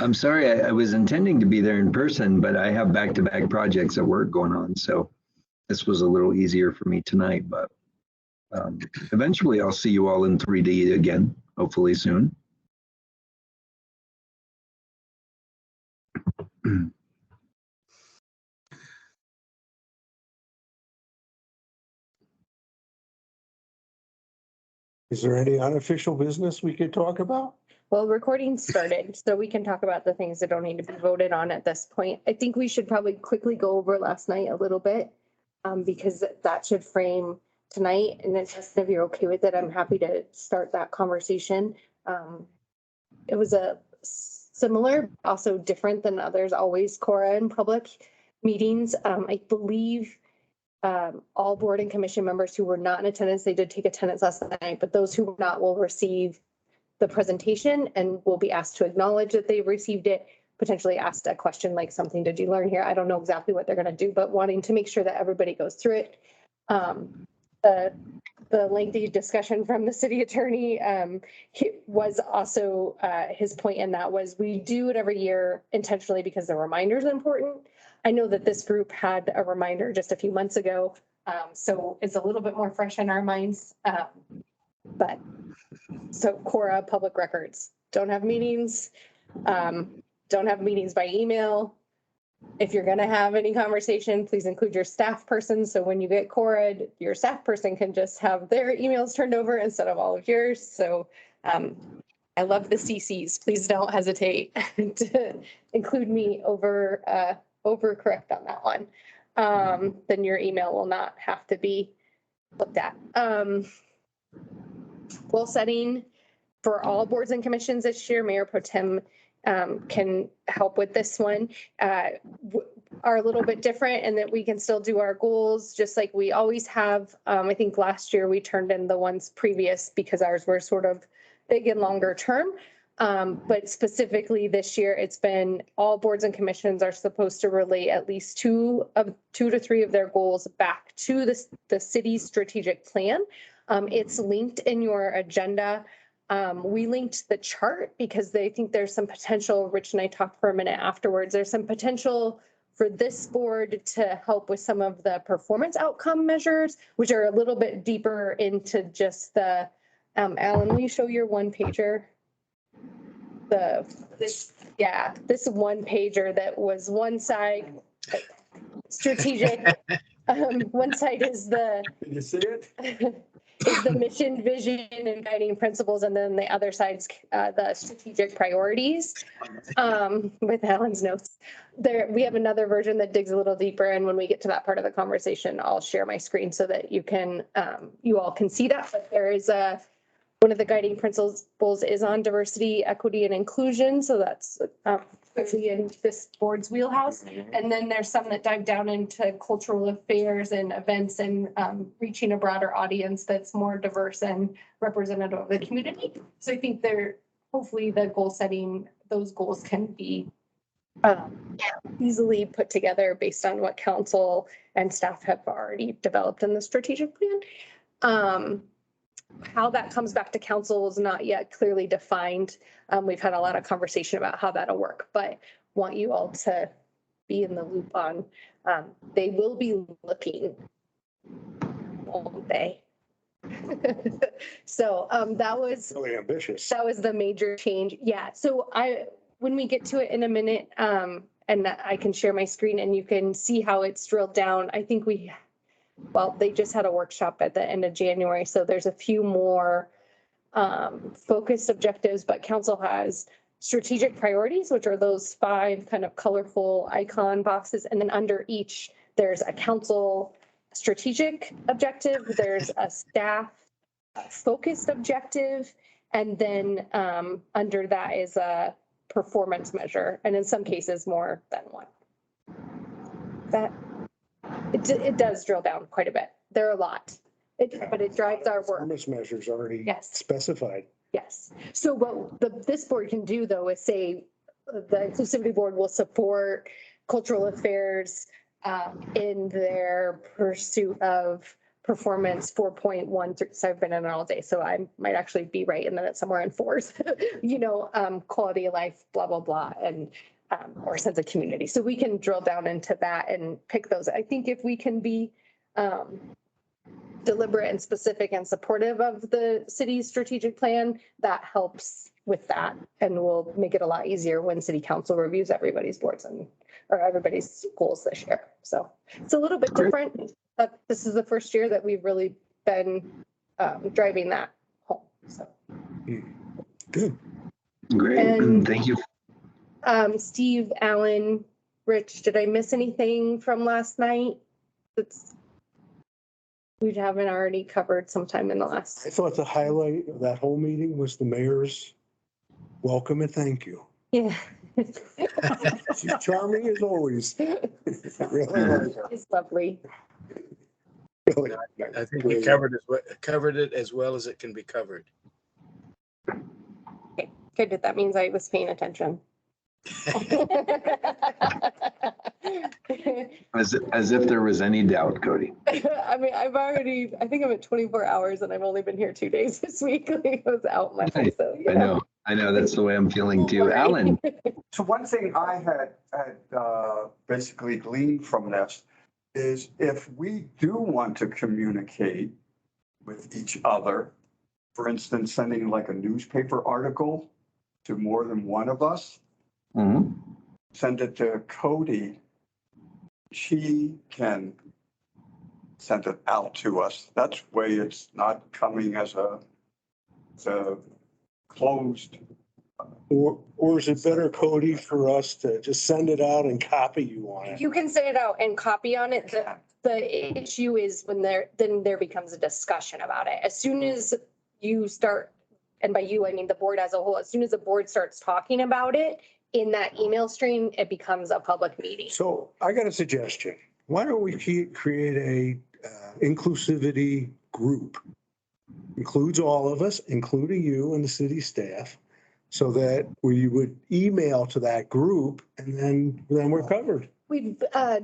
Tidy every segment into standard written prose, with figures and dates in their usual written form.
I'm sorry, I was intending to be there in person, but I have back-to-back projects at work going on, so this was a little easier for me tonight, but eventually I'll see you all in 3D again, hopefully soon. Is there any unofficial business we could talk about? Well, recording started, so we can talk about the things that don't need to be voted on at this point. I think we should probably quickly go over last night a little bit, because that should frame tonight. And it's just, if you're okay with it, I'm happy to start that conversation. It was a similar, also different than others, always Cora in public meetings. I believe all board and commission members who were not in attendance, they did take attendance last night, but those who were not will receive the presentation and will be asked to acknowledge that they've received it, potentially asked a question like, something did you learn here? I don't know exactly what they're going to do, but wanting to make sure that everybody goes through it. The lengthy discussion from the city attorney was also his point, and that was, we do it every year intentionally because the reminder is important. I know that this group had a reminder just a few months ago, so it's a little bit more fresh in our minds. But so Cora, public records, don't have meetings by email. If you're going to have any conversation, please include your staff person. So when you get Cora, your staff person can just have their emails turned over instead of all of yours. So I love the CCs. Please don't hesitate to include me over correct on that one. Then your email will not have to be looked at. Goal setting for all boards and commissions this year, Mayor Pro Tem can help with this one, are a little bit different, and that we can still do our goals just like we always have. I think last year we turned in the ones previous because ours were sort of big and longer term. But specifically this year, it's been all boards and commissions are supposed to relate at least two to three of their goals back to the city's strategic plan. It's linked in your agenda. We linked the chart because they think there's some potential. Rich and I talked for a minute afterwards. There's some potential for this board to help with some of the performance outcome measures, which are a little bit deeper into just the, Alan, will you show your one pager? This one pager that was one side strategic. One side is the, Can you see it? Is the mission, vision, and guiding principles, and then the other side's the strategic priorities. With Alan's notes, there we have another version that digs a little deeper, and when we get to that part of the conversation, I'll share my screen so that you can you all can see that. But there is one of the guiding principles is on diversity, equity, and inclusion. So that's especially in this board's wheelhouse. And then there's some that dive down into cultural affairs and events and reaching a broader audience that's more diverse and representative of the community. So I think hopefully the goal setting, those goals can be easily put together based on what council and staff have already developed in the strategic plan. How that comes back to council is not yet clearly defined. We've had a lot of conversation about how that'll work, but want you all to be in the loop on, they will be looking, won't they? So that was Really ambitious. That was the major change. Yeah. So when we get to it in a minute, and I can share my screen and you can see how it's drilled down. I think they just had a workshop at the end of January, so there's a few more focused objectives, but council has strategic priorities, which are those 5 kind of colorful icon boxes. And then under each, there's a council strategic objective, there's a staff focused objective, and then under that is a performance measure, and in some cases more than one. It does drill down quite a bit. There are a lot, but it drives our work. Performance measures already Yes. specified. Yes. So what this board can do, though, is say the Inclusivity Board will support cultural affairs in their pursuit of performance 4.1 so I've been in it all day, so I might actually be right, and then it's somewhere in fours, quality of life, blah, blah, blah, and or sense of community. So we can drill down into that and pick those. I think if we can be deliberate and specific and supportive of the city's strategic plan, that helps with that, and will make it a lot easier when city council reviews everybody's boards or everybody's goals this year. So it's a little bit different, but this is the first year that we've really been driving that home. So Good. Great. And- Thank you. Steve, Alan, Rich, did I miss anything from last night? We haven't already covered sometime in the I last. thought the highlight of that whole meeting was the mayor's welcome and thank you. Yeah. She's charming as always. Really like her. It's lovely. Really. I think we covered it as well as it can be covered. Okay, good. That means I was paying attention. As if there was any doubt, Cody. I mean, I think I'm at 24 hours and I've only been here 2 days this week. I was out Monday, so. I know. That's the way I'm feeling too. Sorry. Alan, So one thing I had basically gleaned from this is if we do want to communicate with each other, for instance, sending like a newspaper article to more than one of us, send it to Cody. She can send it out to us. That's way it's not coming as a closed. Or is it better, Cody, for us to just send it out and copy you on it? You can send it out and copy on it. The issue is when there becomes a discussion about it. As soon as you start, and by you, I mean the board as a whole, as soon as the board starts talking about it in that email stream, it becomes a public meeting. So I got a suggestion. Why don't we create a inclusivity group? Includes all of us, including you and the city staff, so that we would email to that group and then we're covered. We've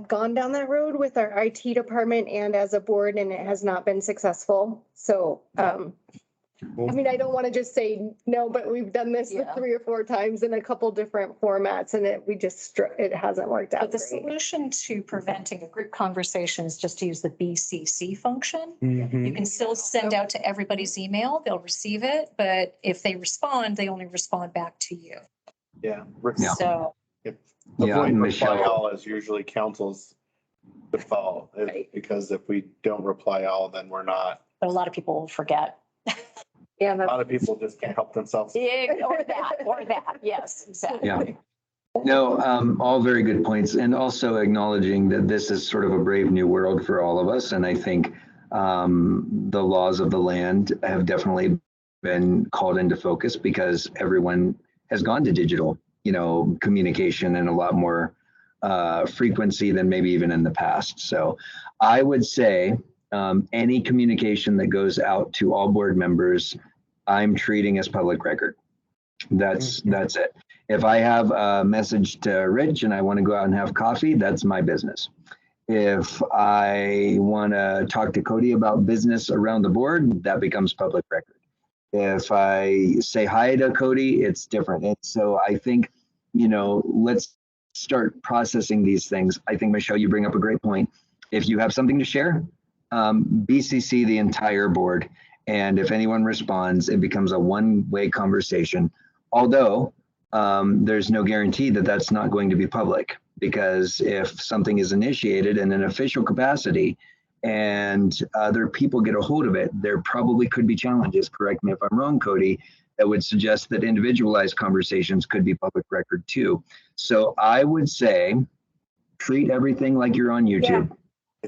gone down that road with our IT department and as a board, and it has not been successful. So, I mean, I don't want to just say no, but we've done this 3 or 4 times in a couple different formats, and it hasn't worked out. But the great. solution to preventing a group conversation is just to use the BCC function. Mhm. You can still send out to everybody's email, they'll receive it, but if they respond, they only respond back to you. Yeah. Yeah. So Yeah, Avoid Michelle. reply all is usually council's default, Right. because if we don't reply all, then we're not. but a lot of people will forget. Yeah, A lot of people just can't help themselves. Yeah, or that, yes, exactly. Yeah. No, all very good points. And also acknowledging that this is sort of a brave new world for all of us. And I think the laws of the land have definitely been called into focus because everyone has gone to digital, communication and a lot more frequency than maybe even in the past. So I would say any communication that goes out to all board members, I'm treating as public record. That's it. If I have a message to Rich and I want to go out and have coffee, that's my business. If I want to talk to Cody about business around the board, that becomes public record. If I say hi to Cody, it's different. And so I think, let's start processing these things. I think, Michelle, you bring up a great point. If you have something to share, BCC the entire board. And if anyone responds, it becomes a one-way conversation. Although there's no guarantee that that's not going to be public, because if something is initiated in an official capacity and other people get a hold of it, there probably could be challenges, correct me if I'm wrong, Cody, that would suggest that individualized conversations could be public record too. So I would say, treat everything like you're on YouTube.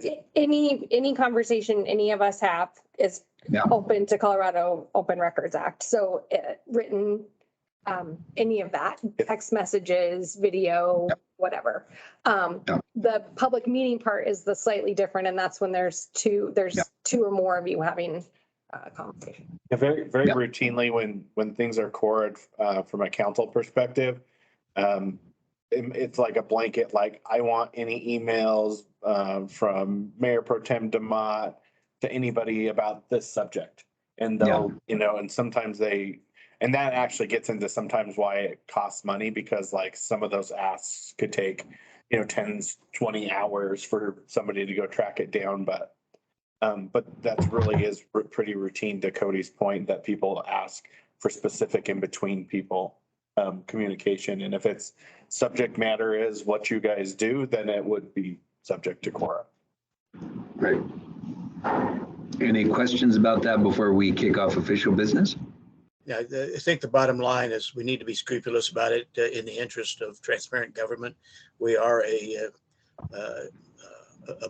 Yeah. Any conversation any of us have is open to Colorado Open Records Act. So written, any of that, text messages, video, whatever. The public meeting part is the slightly different, and that's when there's two or more of you having a conversation. Yeah, very routinely when things are core from a council perspective, it's like a blanket, like I want any emails from Mayor Pro Tem DeMott to anybody about this subject. And they'll, you know, and sometimes and that actually gets into sometimes why it costs money, because like some of those asks could take, you know, 10, 20 hours for somebody to go track it down. But that really is pretty routine, to Cody's point, that people ask for specific in between people communication. And if it's subject matter is what you guys do, then it would be subject to quorum. Great. Any questions about that before we kick off official business? Yeah, I think the bottom line is we need to be scrupulous about it in the interest of transparent government. We are a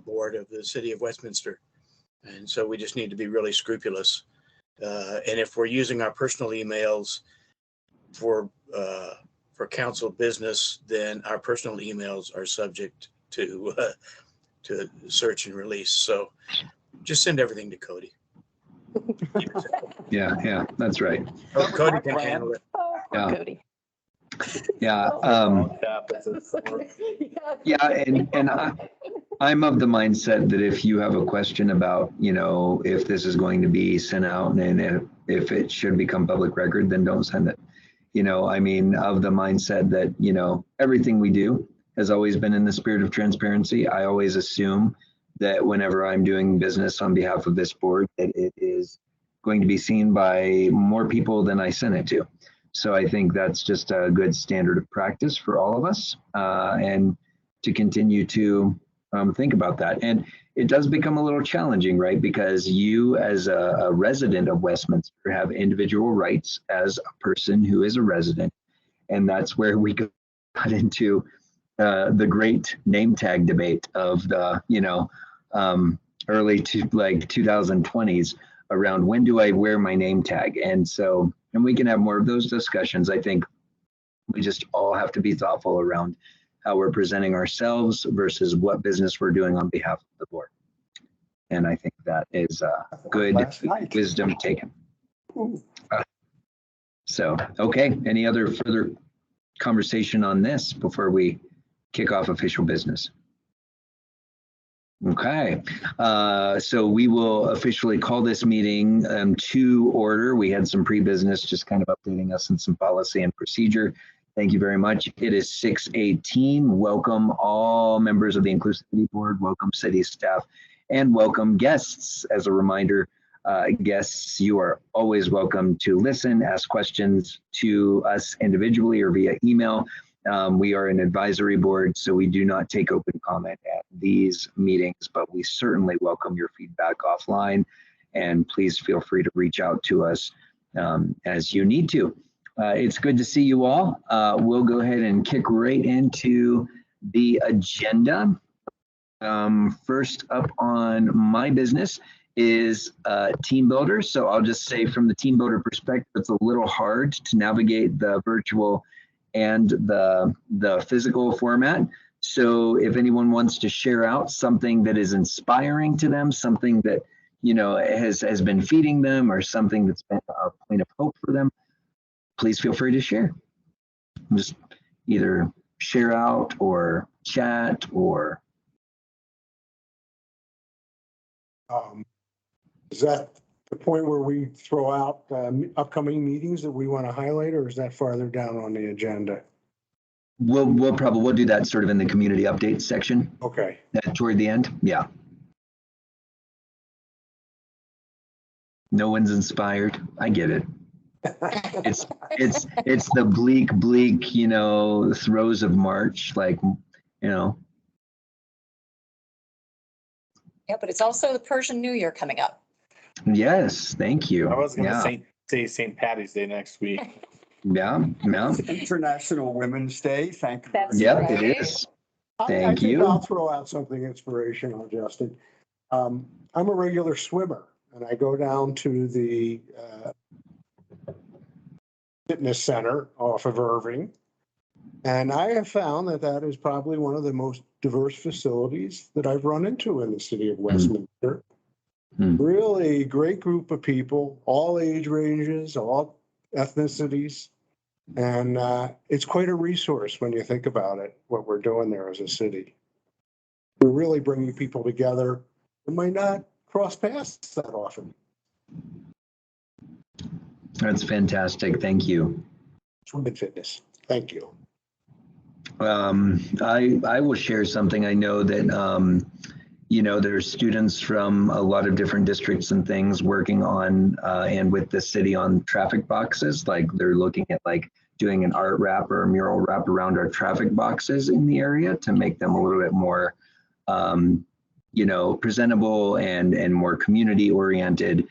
board of the city of Westminster. And so we just need to be really scrupulous. And if we're using our personal emails for council business, then our personal emails are subject to search and release. So just send everything to Cody. Yeah, that's right. Cody can handle it. Oh, poor Yeah. Cody. Yeah. Yeah. And I'm of the mindset that if you have a question about, you know, if this is going to be sent out and if it should become public record, then don't send it. You know, I mean, of the mindset that, you know, everything we do has always been in the spirit of transparency. I always assume that whenever I'm doing business on behalf of this board, that it is going to be seen by more people than I sent it to. So I think that's just a good standard of practice for all of us, and to continue to think about that. And it does become a little challenging, right? Because you as a resident of Westminster have individual rights as a person who is a resident. And that's where we got into the great name tag debate of the, you know, early to like 2020s around when do I wear my name tag? And so, and we can have more of those discussions. I think we just all have to be thoughtful around how we're presenting ourselves versus what business we're doing on behalf of the board. And I think that is good wisdom taken. So, okay, any other further conversation on this before we kick off official business? Okay, so we will officially call this meeting to order. We had some pre-business just kind of updating us on some policy and procedure. Thank you very much. It is 6:18. Welcome all members of the Inclusivity Board, welcome city staff, and welcome guests. As a reminder, guests, you are always welcome to listen, ask questions to us individually or via email. We are an advisory board, so we do not take open comment at these meetings, but we certainly welcome your feedback offline, and please feel free to reach out to us as you need to. It's good to see you all. We'll go ahead and kick right into the agenda. First up on my business is team builders. So I'll just say from the team builder perspective, it's a little hard to navigate the virtual and the physical format. So if anyone wants to share out something that is inspiring to them, something that, you know, has been feeding them, or something that's been a point of hope for them, please feel free to share. Just either share out or chat or. Is that the point where we throw out upcoming meetings that we want to highlight, or is that farther down on the agenda? We'll do that sort of in the community update section. Okay. Toward the end, yeah. No one's inspired. I get it. It's the bleak, you know, throes of March, like, you know. Yeah, but it's also the Persian New Year coming up. Yes, thank you. I was going to say St. Patty's Day next week. Yeah. It's International Women's Day. Thank you. That's Yep, right. it is. I Thank think you. I'll throw out something inspirational, Justin. I'm a regular swimmer, and I go down to the fitness center off of Irving. And I have found that that is probably one of the most diverse facilities that I've run into in the city of Westminster. Really great group of people, all age ranges, all ethnicities. And it's quite a resource when you think about it, what we're doing there as a city. We're really bringing people together who might not cross paths that often. That's fantastic. Thank you. Swim and fitness. Thank you. I will share something. I know that, there's students from a lot of different districts and things working on, and with the city on traffic boxes. Like they're looking at like doing an art wrap or a mural wrap around our traffic boxes in the area to make them a little bit more, presentable and more community oriented,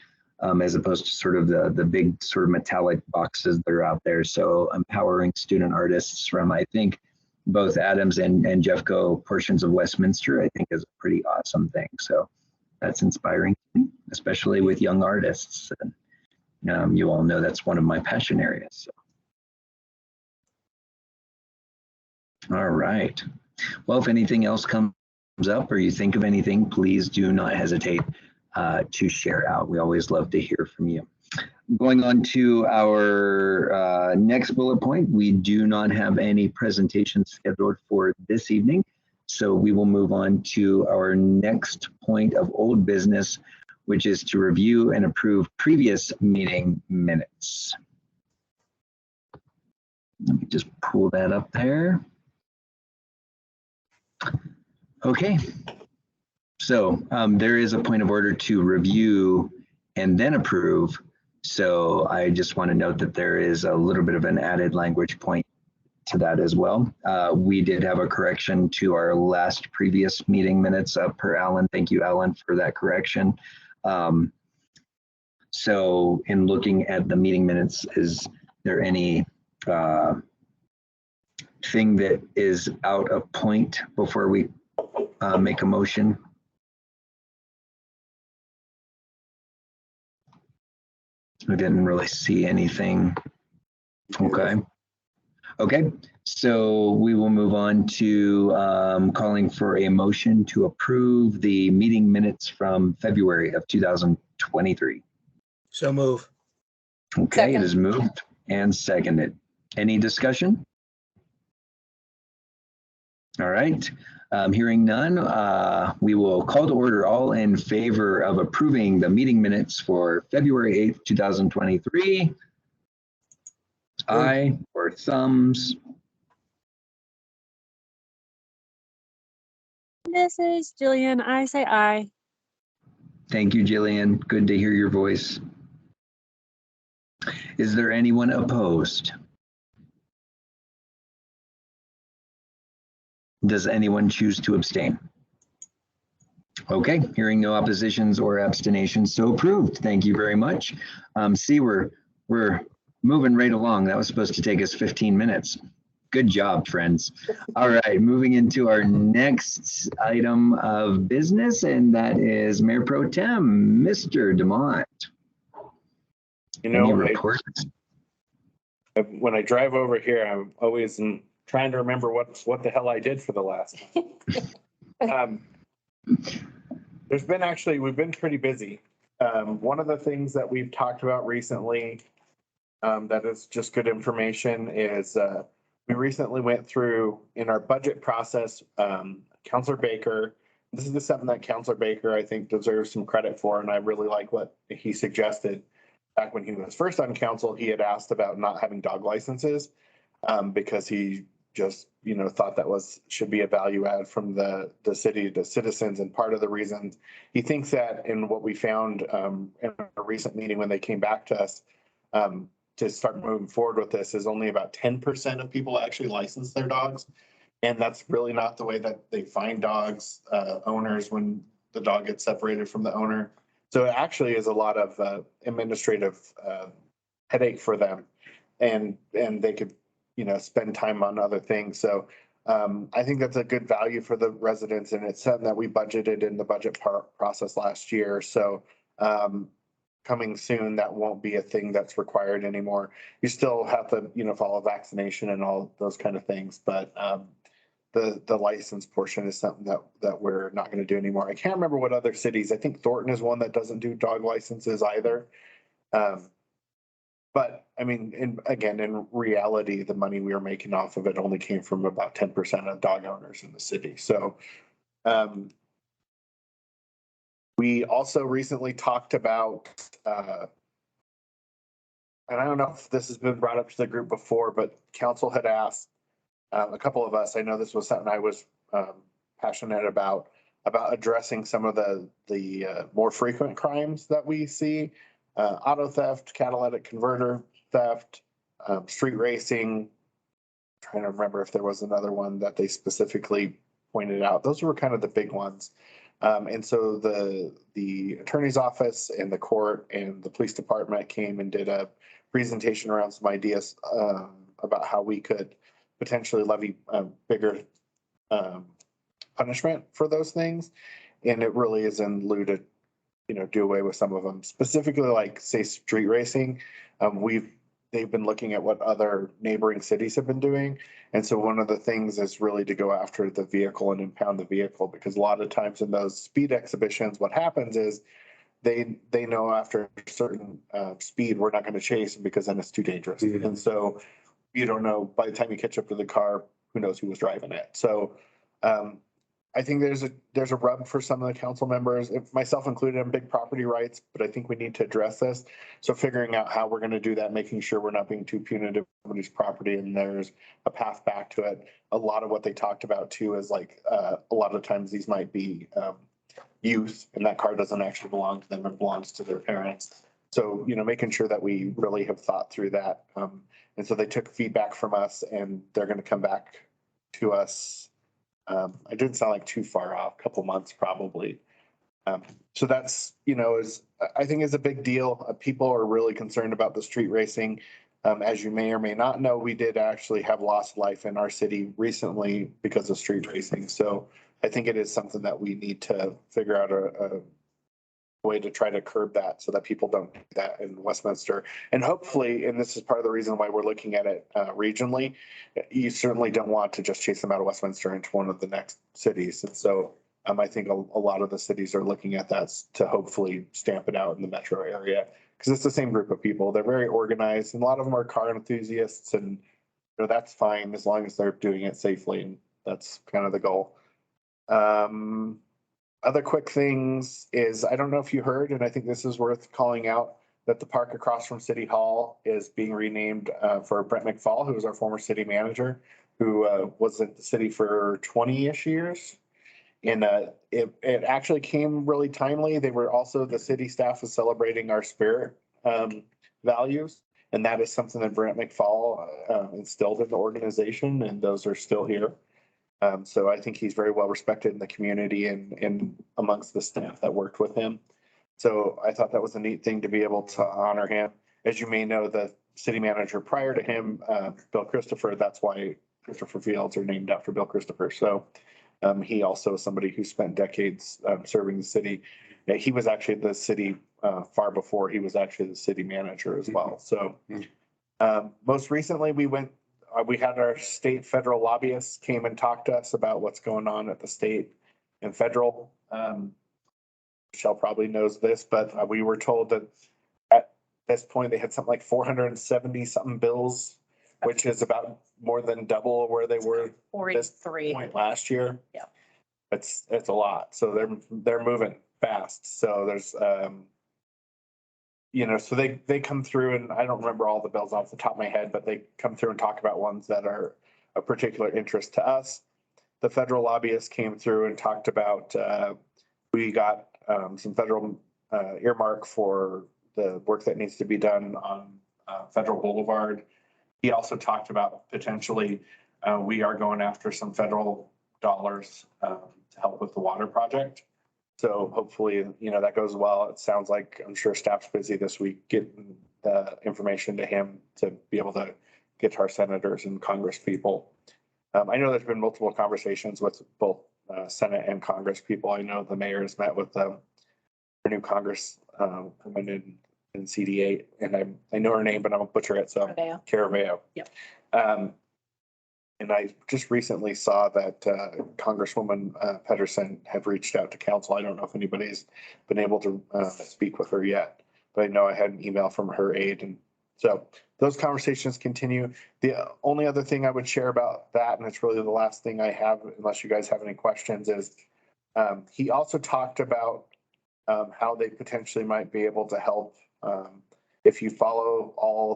as opposed to sort of the big sort of metallic boxes that are out there. So empowering student artists from, I think, both Adams and Jeffco portions of Westminster, I think is a pretty awesome thing. So that's inspiring, especially with young artists. And you all know that's one of my passion areas. So. All right. Well, if anything else comes up or you think of anything, please do not hesitate to share out. We always love to hear from you. Going on to our next bullet point, we do not have any presentations scheduled for this evening, so we will move on to our next point of old business, which is to review and approve previous meeting minutes. Let me just pull that up there. Okay, so there is a point of order to review and then approve. So I just want to note that there is a little bit of an added language point to that as well. We did have a correction to our last previous meeting minutes per Alan. Thank you, Alan, for that correction. So in looking at the meeting minutes, is there any thing that is out of point before we make a motion? I didn't really see anything. Okay. Okay, so we will move on to calling for a motion to approve the meeting minutes from February of 2023. So move. Okay, Second. It is moved and seconded. Any discussion? All right, hearing none, we will call to order. All in favor of approving the meeting minutes for February 8th, 2023? Aye, or thumbs? This is Jillian. I say aye. Thank you, Jillian. Good to hear your voice. Is there anyone opposed? Does anyone choose to abstain? Okay, hearing no oppositions or abstentions, so approved. Thank you very much. See, we're moving right along. That was supposed to take us 15 minutes. Good job, friends. All right, moving into our next item of business, and that is Mayor Pro Tem, Mr. Demont. Any reports? When I drive over here, I'm always trying to remember what the hell I did for the last time. We've been pretty busy. One of the things that we've talked about recently that is just good information is we recently went through in our budget process, Councilor Baker. This is something that Councilor Baker, I think, deserves some credit for, and I really like what he suggested. Back when he was first on council, he had asked about not having dog licenses because he just, thought that should be a value add from the city to citizens. And part of the reason he thinks that, and what we found in a recent meeting when they came back to us to start moving forward with this, is only about 10% of people actually license their dogs. And that's really not the way that they find dogs owners when the dog gets separated from the owner. So it actually is a lot of administrative headache for them, and they could, spend time on other things. So I think that's a good value for the residents, and it's something that we budgeted in the budget process last year. So coming soon, that won't be a thing that's required anymore. You still have to, follow vaccination and all those kind of things, but the license portion is something that we're not going to do anymore. I can't remember what other cities. I think Thornton is one that doesn't do dog licenses either. But I mean, in reality, the money we were making off of it only came from about 10% of dog owners in the city. So We also recently talked about, and I don't know if this has been brought up to the group before, but council had asked a couple of us, I know this was something I was passionate about addressing some of the more frequent crimes that we see, auto theft, catalytic converter theft, street racing. Trying to remember if there was another one that they specifically pointed out. Those were kind of the big ones. And so the attorney's office and the court and the police department came and did a presentation around some ideas about how we could potentially levy bigger punishment for those things. And it really is in lieu to, do away with some of them, specifically like say street racing. They've been looking at what other neighboring cities have been doing. And so one of the things is really to go after the vehicle and impound the vehicle, because a lot of times in those speed exhibitions, what happens is they know after a certain speed, we're not going to chase them because then it's too dangerous. Mhm. And so you don't know, by the time you catch up to the car, who knows who was driving it. So I think there's a rub for some of the council members, myself included, in big property rights, but I think we need to address this. So figuring out how we're going to do that, making sure we're not being too punitive of somebody's property and there's a path back to it. A lot of what they talked about too is like a lot of times these might be youth, and that car doesn't actually belong to them, it belongs to their parents. So, making sure that we really have thought through that. And so they took feedback from us and they're going to come back to us. I didn't sound like too far off, a couple months probably. So that's, I think is a big deal. People are really concerned about the street racing. As you may or may not know, we did actually have loss of life in our city recently because of street racing. So I think it is something that we need to figure out a way to try to curb that so that people don't do that in Westminster. And hopefully, and this is part of the reason why we're looking at it regionally, you certainly don't want to just chase them out of Westminster into one of the next cities. And so I think a lot of the cities are looking at that to hopefully stamp it out in the metro area, because it's the same group of people. They're very organized and a lot of them are car enthusiasts, and that's fine as long as they're doing it safely. And that's kind of the goal. Other quick things is, I don't know if you heard, and I think this is worth calling out, that the park across from City Hall is being renamed for Brent McFall, who was our former city manager, who was at the city for 20-ish years. And it actually came really timely. They were also, the city staff was celebrating our spirit values. And that is something that Brent McFall instilled in the organization, and those are still here. So I think he's very well respected in the community and amongst the staff that worked with him. So I thought that was a neat thing to be able to honor him. As you may know, the city manager prior to him, Bill Christopher, that's why Christopher Fields are named after Bill Christopher. So he also is somebody who spent decades serving the city. He was actually the city far before he was actually the city manager as well. So most recently we had our state federal lobbyists came and talked to us about what's going on at the state and federal. Michelle probably knows this, but we were told that at this point they had something like 470 something bills, which is about more than double where they were this 43. point last year. Yeah. It's a lot. So they're moving fast. So there's so they come through, and I don't remember all the bills off the top of my head, but they come through and talk about ones that are of particular interest to us. The federal lobbyists came through and talked about, we got some federal earmark for the work that needs to be done on Federal Boulevard. He also talked about potentially, we are going after some federal dollars to help with the water project. So hopefully, that goes well. It sounds like, I'm sure staff's busy this week getting the information to him to be able to get to our senators and Congress people. I know there's been multiple conversations with both Senate and Congress people. I know the mayor has met with our new Congress woman in CD8, and I know her name, but I'm gonna butcher it. So Caraveo. Yep. And I just recently saw that Congresswoman Pedersen had reached out to council. I don't know if anybody's been able to speak with her yet, but I know I had an email from her aide. And so those conversations continue. The only other thing I would share about that, and it's really the last thing I have, unless you guys have any questions, is he also talked about how they potentially might be able to help. If you follow all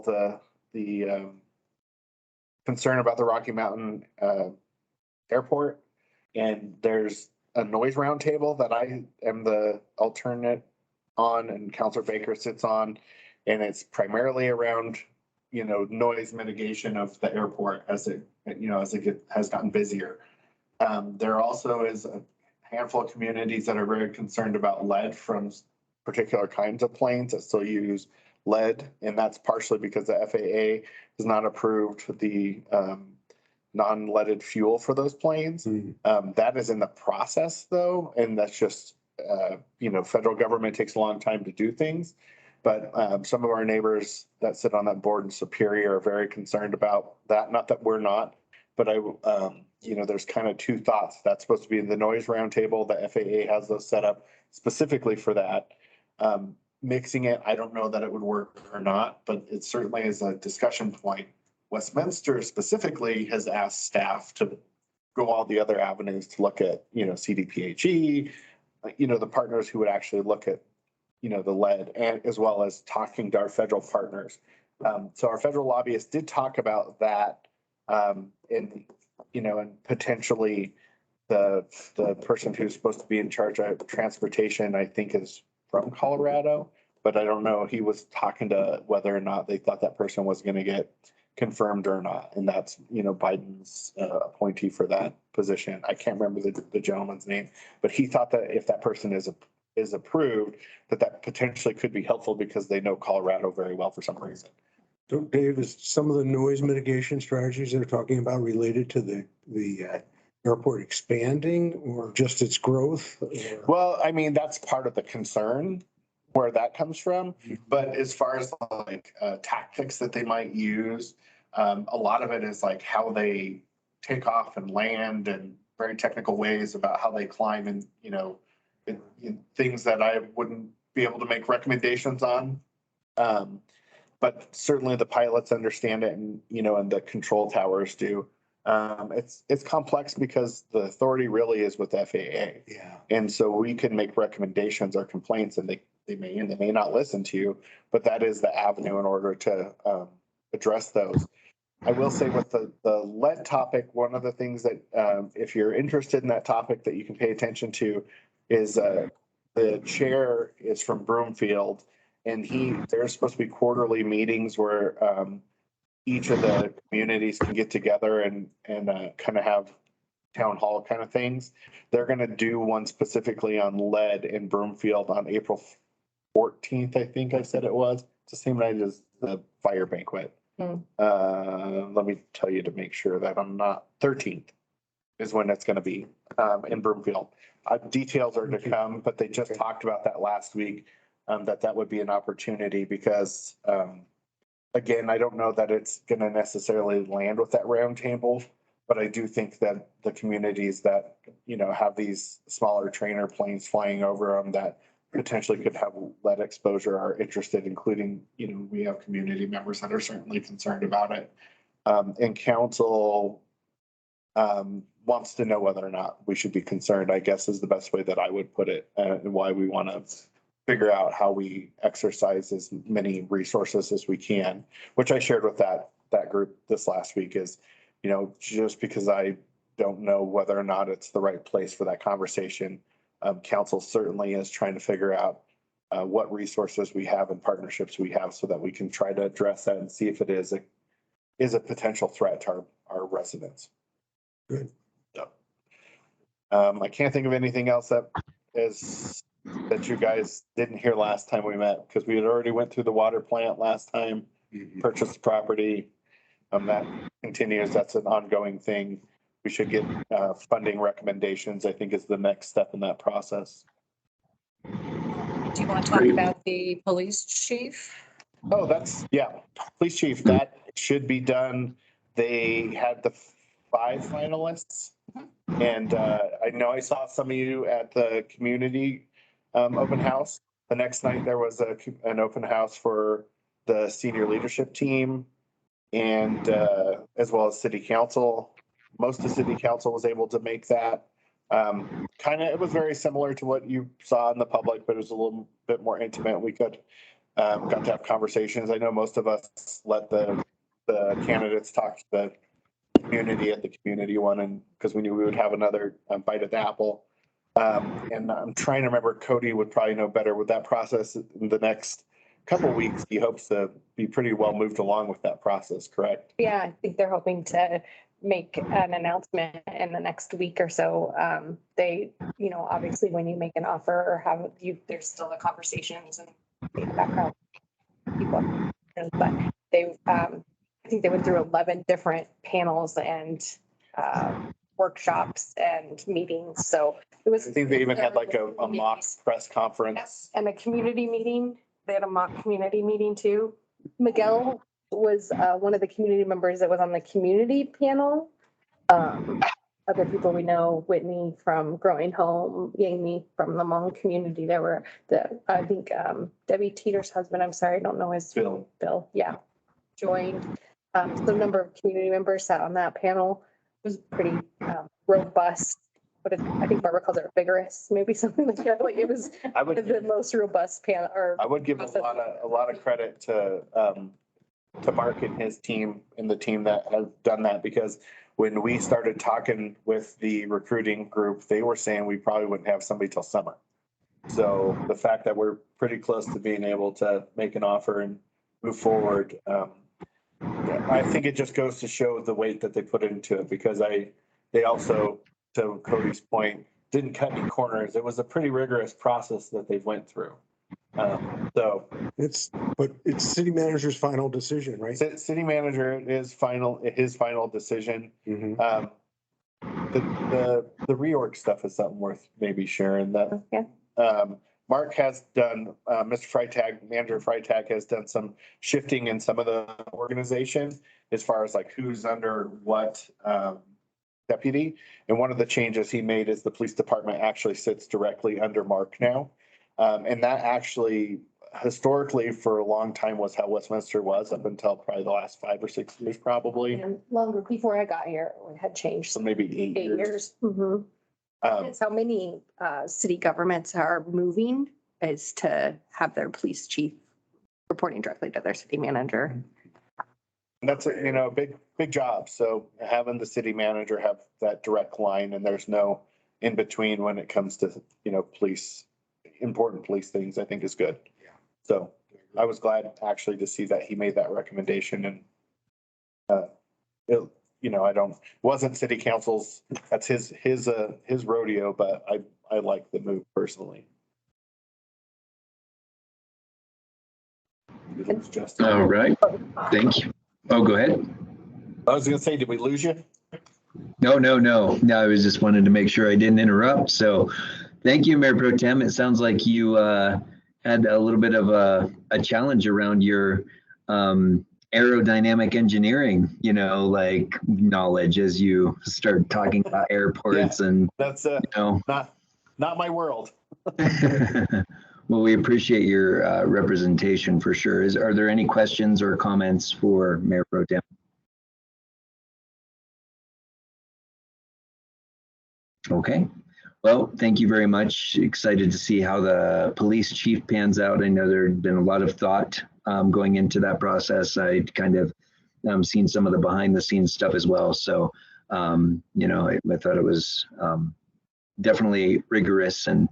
the concern about the Rocky Mountain Airport, and there's a noise roundtable that I am the alternate on, and Councilor Baker sits on, and it's primarily around, noise mitigation of the airport as it has gotten busier. There also is a handful of communities that are very concerned about lead from particular kinds of planes that still use lead, and that's partially because the FAA has not approved the non-leaded fuel for those planes. That is in the process though, and that's just, federal government takes a long time to do things. But some of our neighbors that sit on that board in Superior are very concerned about that. Not that we're not, but there's kind of two thoughts. That's supposed to be in the noise roundtable. The FAA has those set up specifically for that. Mixing it, I don't know that it would work or not, but it certainly is a discussion point. Westminster specifically has asked staff to go all the other avenues to look at, CDPHE, the partners who would actually look at, the lead, and as well as talking to our federal partners. So our federal lobbyists did talk about that, and potentially the person who's supposed to be in charge of transportation, I think, is from Colorado, but I don't know. He was talking to whether or not they thought that person was going to get confirmed or not. And that's, Biden's appointee for that position. I can't remember the gentleman's name, but he thought that if that person is approved, that potentially could be helpful because they know Colorado very well for some reason. So Dave, is some of the noise mitigation strategies they're talking about related to the airport expanding or just its growth? Well, I mean, that's part of the concern where that comes from. But as far as tactics that they might use, a lot of it is like how they take off and land, and very technical ways about how they climb, and in things that I wouldn't be able to make recommendations on. But certainly the pilots understand it, and and the control towers do. It's complex because the authority really is with FAA. Yeah. And so we can make recommendations or complaints, and they may not listen to you, but that is the avenue in order to address those. I will say with the lead topic, one of the things that if you're interested in that topic that you can pay attention to is the chair is from Broomfield, and there's supposed to be quarterly meetings where each of the communities can get together and kind of have town hall kind of things. They're going to do one specifically on lead in Broomfield on April 14th, I think I said it was. It's the same night as the fire banquet. Let me tell you to make sure that I'm not, 13th is when it's going to be in Broomfield. Details are to come, but they just talked about that last week, that would be an opportunity because again, I don't know that it's going to necessarily land with that roundtable, but I do think that the communities that, have these smaller trainer planes flying over them that potentially could have lead exposure are interested, including, we have community members that are certainly concerned about it. And council wants to know whether or not we should be concerned, I guess is the best way that I would put it, and why we want to figure out how we exercise as many resources as we can, which I shared with that group this last week is, just because I don't know whether or not it's the right place for that conversation. Council certainly is trying to figure out what resources we have and partnerships we have so that we can try to address that and see if it is a potential threat to our residents. Good. So, I can't think of anything else that you guys didn't hear last time we met, because we had already went through the water plant last time, purchased the property. That continues. That's an ongoing thing. We should get funding recommendations, I think, is the next step in that process. Do you want to talk about the police chief? Oh, police chief, that should be done. They had the 5 finalists. And I know I saw some of you at the community open house. The next night there was an open house for the senior leadership team, and as well as city council. Most of city council was able to make that. It was very similar to what you saw in the public, but it was a little bit more intimate. We got to have conversations. I know most of us let the candidates talk to the community at the community one, and because we knew we would have another bite at the apple. And I'm trying to remember, Cody would probably know better with that process in the next couple of weeks. He hopes to be pretty well moved along with that process, correct? Yeah, I think they're hoping to make an announcement in the next week or so. They, obviously when you make an offer or have you, there's still the conversations and the background people. But they, I think they went through 11 different panels and workshops and meetings. So it was. I think they even had like a mock press conference. And a community meeting. They had a mock community meeting too. Miguel was one of the community members that was on the community panel. Other people we know, Whitney from Growing Home, Amy from the Hmong community. There were I think Debbie Teeter's husband, I'm sorry, I don't know his Bill. yeah, joined. So a number of community members sat on that panel. It was pretty robust. But I think Barbara calls it vigorous, maybe something like that. Like it was the most robust panel. Or I would give a lot of credit to Mark and his team and the team that has done that, because when we started talking with the recruiting group, they were saying we probably wouldn't have somebody till summer. So the fact that we're pretty close to being able to make an offer and move forward, I think it just goes to show the weight that they put into it, because they also, to Cody's point, didn't cut any corners. It was a pretty rigorous process that they went through. It's city manager's final decision, right? City manager is his final decision. Mhm. The reorg stuff is something worth maybe sharing. That Mark has done, Manager Freitag has done some shifting in some of the organization as far as like who's under what deputy. And one of the changes he made is the police department actually sits directly under Mark now. And that actually historically for a long time was how Westminster was, up until probably the last 5 or 6 years, probably. And longer before I got here, it had changed. So maybe 8 8 years. years. It's how many city governments are moving is to have their police chief reporting directly to their city manager. And that's a big job. So having the city manager have that direct line, and there's no in between when it comes to important police things, I think is good. Yeah. So I was glad actually to see that he made that recommendation, and wasn't city council's, that's his rodeo, but I like the move personally. All right, thank you. Oh, go ahead. I was gonna say, did we lose you? No, I was just wanted to make sure I didn't interrupt. So thank you, Mayor Pro Tem. It sounds like you had a little bit of a challenge around your aerodynamic engineering, knowledge as you start talking about airports. And that's not my world. Well, we appreciate your representation for sure. Are there any questions or comments for Mayor Pro Tem? Okay. Well, thank you very much. Excited to see how the police chief pans out. I know there had been a lot of thought going into that process. I'd kind of seen some of the behind the scenes stuff as well. So, I thought it was definitely rigorous, and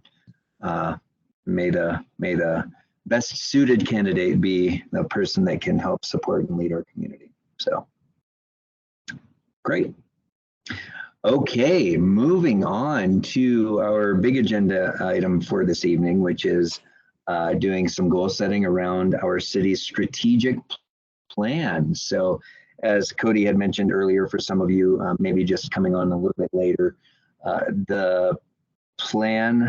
may the best suited candidate be the person that can help support and lead our community. So, great. Okay, moving on to our big agenda item for this evening, which is doing some goal setting around our city's strategic plan. So as Cody had mentioned earlier, for some of you, maybe just coming on a little bit later, the planning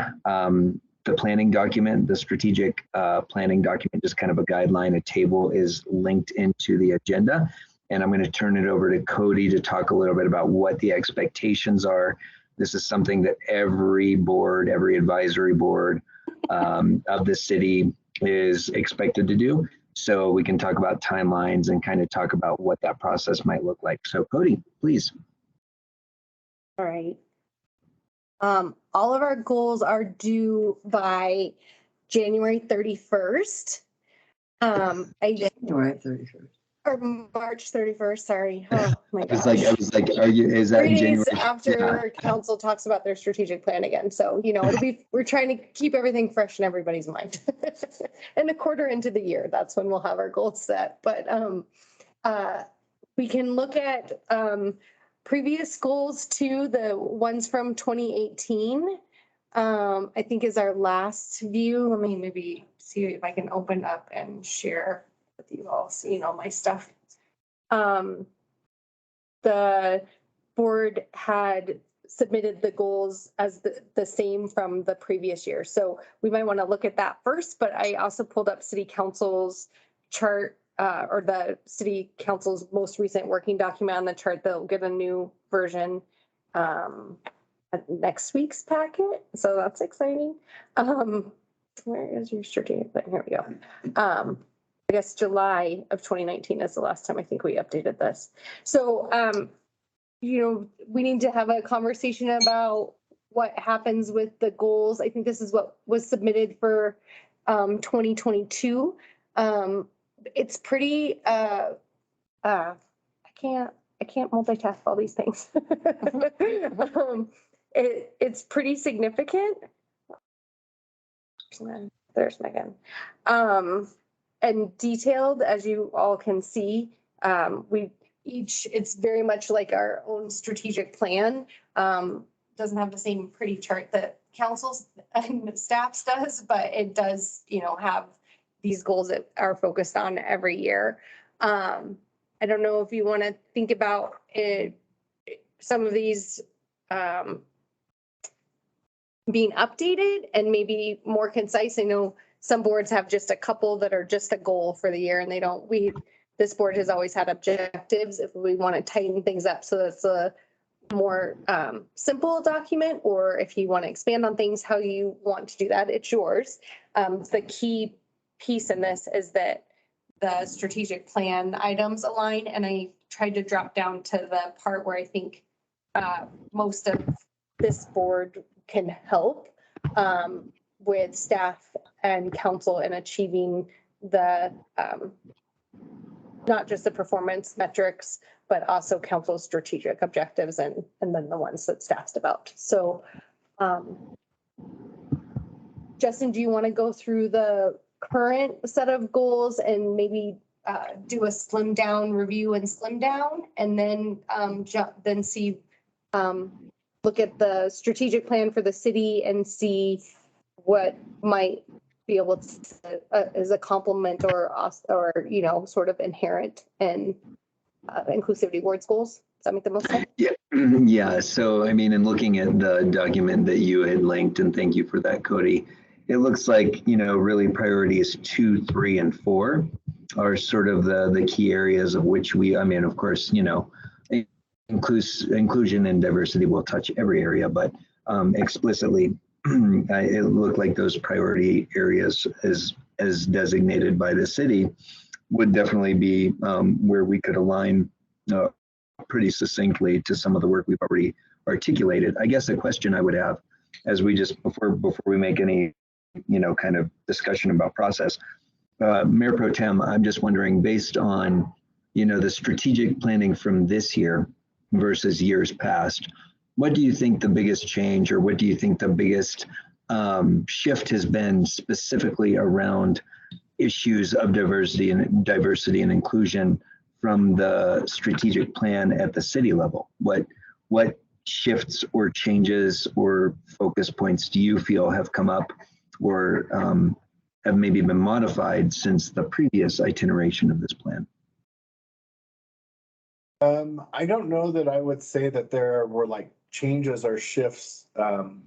document, the strategic planning document, just kind of a guideline, a table is linked into the agenda. And I'm going to turn it over to Cody to talk a little bit about what the expectations are. This is something that every board, every advisory board of the city is expected to do. So we can talk about timelines and kind of talk about what that process might look like. So Cody, please. All right. All of our goals are due by January 31st. January 31st. Or March 31st, sorry. Oh my I was gosh. like, are you, is that 3 days January? after council talks about their strategic plan again. So, we're trying to keep everything fresh in everybody's mind. And a quarter into the year, that's when we'll have our goals set. But we can look at previous goals too, the ones from 2018. I think is our last view. Let me maybe see if I can open up and share with you all, seeing all my stuff. The board had submitted the goals as the same from the previous year. So we might want to look at that first, but I also pulled up city council's chart or the city council's most recent working document on the chart. They'll get a new version at next week's packet. So that's exciting. Where is your strategic plan? Here we go. I guess July of 2019 is the last time I think we updated this. So, we need to have a conversation about what happens with the goals. I think this is what was submitted for 2022. It's pretty, I can't multitask all these things. It's pretty significant. There's Megan. And detailed, as you all can see. It's very much like our own strategic plan. Doesn't have the same pretty chart that councils and staffs does, but it does, have these goals that are focused on every year. I don't know if you want to think about it, some of these being updated and maybe more concise. I know some boards have just a couple that are just a goal for the year, and this board has always had objectives. If we want to tighten things up so that's a more simple document, or if you want to expand on things, how you want to do that, it's yours. The key piece in this is that the strategic plan items align, and I tried to drop down to the part where I think most of this board can help with staff and council in achieving the not just the performance metrics, but also council's strategic objectives and then the ones that staff's developed. So Justin, do you want to go through the current set of goals and maybe do a slim down review and slim down, and then look at the strategic plan for the city and see what might be able to as a complement or sort of inherent in inclusivity board's goals. Does that make the most sense? Yeah. Yeah. So, I mean, in looking at the document that you had linked, and thank you for that, Cody, it looks like, really priorities 2, 3, and 4 are sort of the key areas of which of course, inclusion and diversity will touch every area, but explicitly, it looked like those priority areas as designated by the city would definitely be where we could align pretty succinctly to some of the work we've already articulated. I guess the question I would have, as we just before we make any kind of discussion about process, Mayor Pro Tem, I'm just wondering, based on the strategic planning from this year versus years past, what do you think the biggest change, or what do you think the biggest shift has been specifically around issues of diversity and inclusion from the strategic plan at the city level? What shifts or changes or focus points do you feel have come up or have maybe been modified since the previous iteration of this plan? I don't know that I would say that there were like changes or shifts on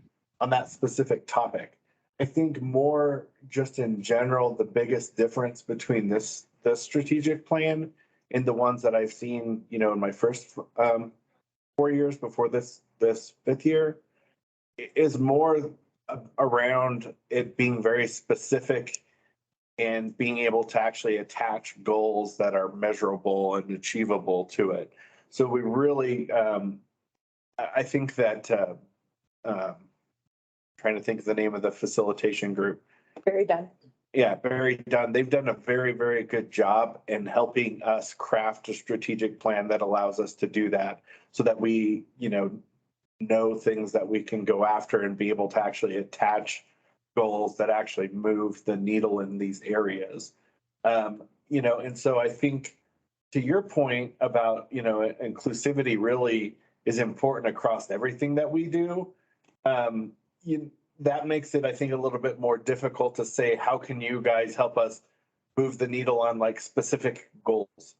that specific topic. I think more just in general, the biggest difference between this strategic plan and the ones that I've seen, in my first 4 years before this 5th year is more around it being very specific and being able to actually attach goals that are measurable and achievable to it. So we really, I think that trying to think of the name of the facilitation group. Very done. Yeah, very done. They've done a very, very good job in helping us craft a strategic plan that allows us to do that so that we, know things that we can go after and be able to actually attach goals that actually move the needle in these areas. And so I think to your point about, inclusivity really is important across everything that we do. That makes it, I think, a little bit more difficult to say, how can you guys help us move the needle on like specific goals?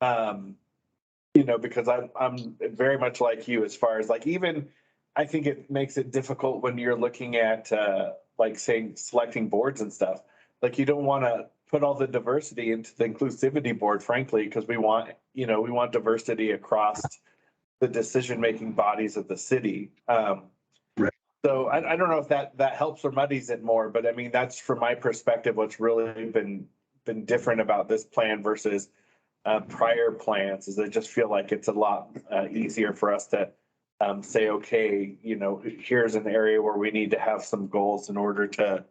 Because I'm very much like you as far as like, even I think it makes it difficult when you're looking at like saying selecting boards and stuff. Like you don't want to put all the diversity into the inclusivity board, frankly, because we want diversity across the decision-making bodies of the city. So I don't know if that helps or muddies it more, but I mean, that's from my perspective, what's really been different about this plan versus prior plans is I just feel like it's a lot easier for us to say, okay, here's an area where we need to have some goals in order to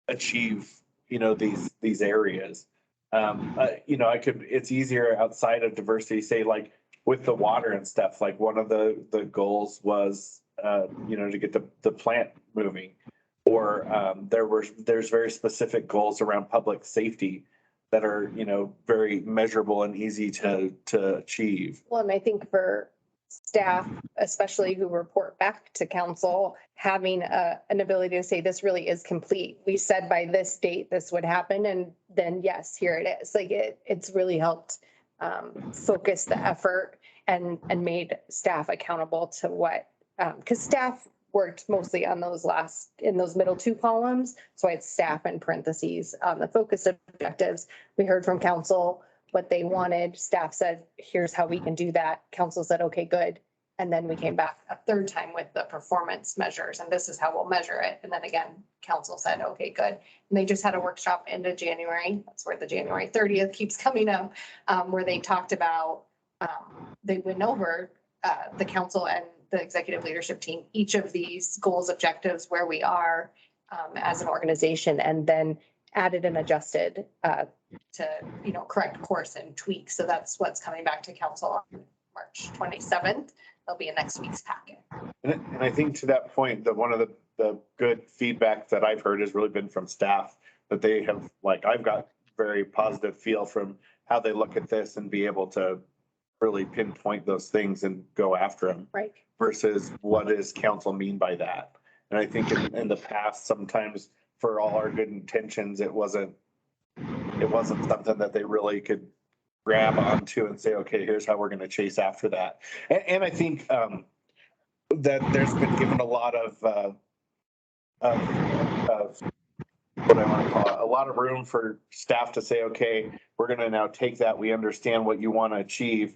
achieve, these areas. It's easier outside of diversity, say like with the water and stuff, like one of the goals was, to get the plant moving, or there's very specific goals around public safety that are, very measurable and easy to achieve. Well, and I think for staff, especially who report back to council, having an ability to say this really is complete. We said by this date this would happen, and then yes, here it is. Like it's really helped focus the effort and made staff accountable to what, because staff worked mostly on in those middle two columns. So I had staff in parentheses on the focus objectives. We heard from council what they wanted. Staff said, here's how we can do that. Council said, okay, good. And then we came back a third time with the performance measures, and this is how we'll measure it. And then again, council said, okay, good. And they just had a workshop into January. That's where the January 30th keeps coming up, where they talked about, they went over the council and the executive leadership team, each of these goals, objectives, where we are as an organization, and then added and adjusted to, correct course and tweak. So that's what's coming back to council on March 27th. There'll be a next week's packet. And I think to that point, that one of the good feedback that I've heard has really been from staff, that they have, like, I've got very positive feel from how they look at this and be able to really pinpoint those things and go after them. Right. Versus what does council mean by that? And I think in the past, sometimes for all our good intentions, it wasn't something that they really could grab onto and say, okay, here's how we're going to chase after that. And I think that there's been given a lot of what I want to call it, a lot of room for staff to say, okay, we're going to now take that. We understand what you want to achieve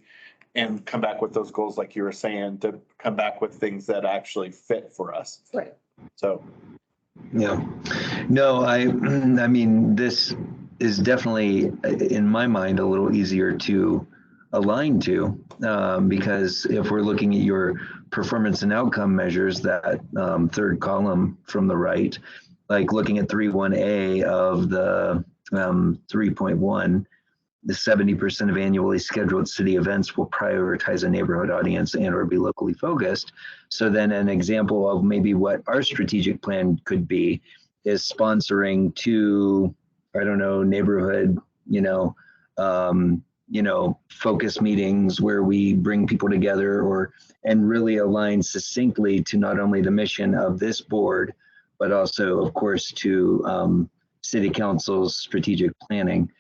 and come back with those goals, like you were saying, to come back with things that actually fit for us. Right. So. Yeah. No, I mean, this is definitely, in my mind, a little easier to align to, because if we're looking at your performance and outcome measures, that third column from the right, like looking at 3.1A of the 3.1, the 70% of annually scheduled city events will prioritize a neighborhood audience and or be locally focused. So then an example of maybe what our strategic plan could be is sponsoring 2, I don't know, neighborhood, focus meetings where we bring people together and really align succinctly to not only the mission of this board, but also, of course, to city council's strategic planning.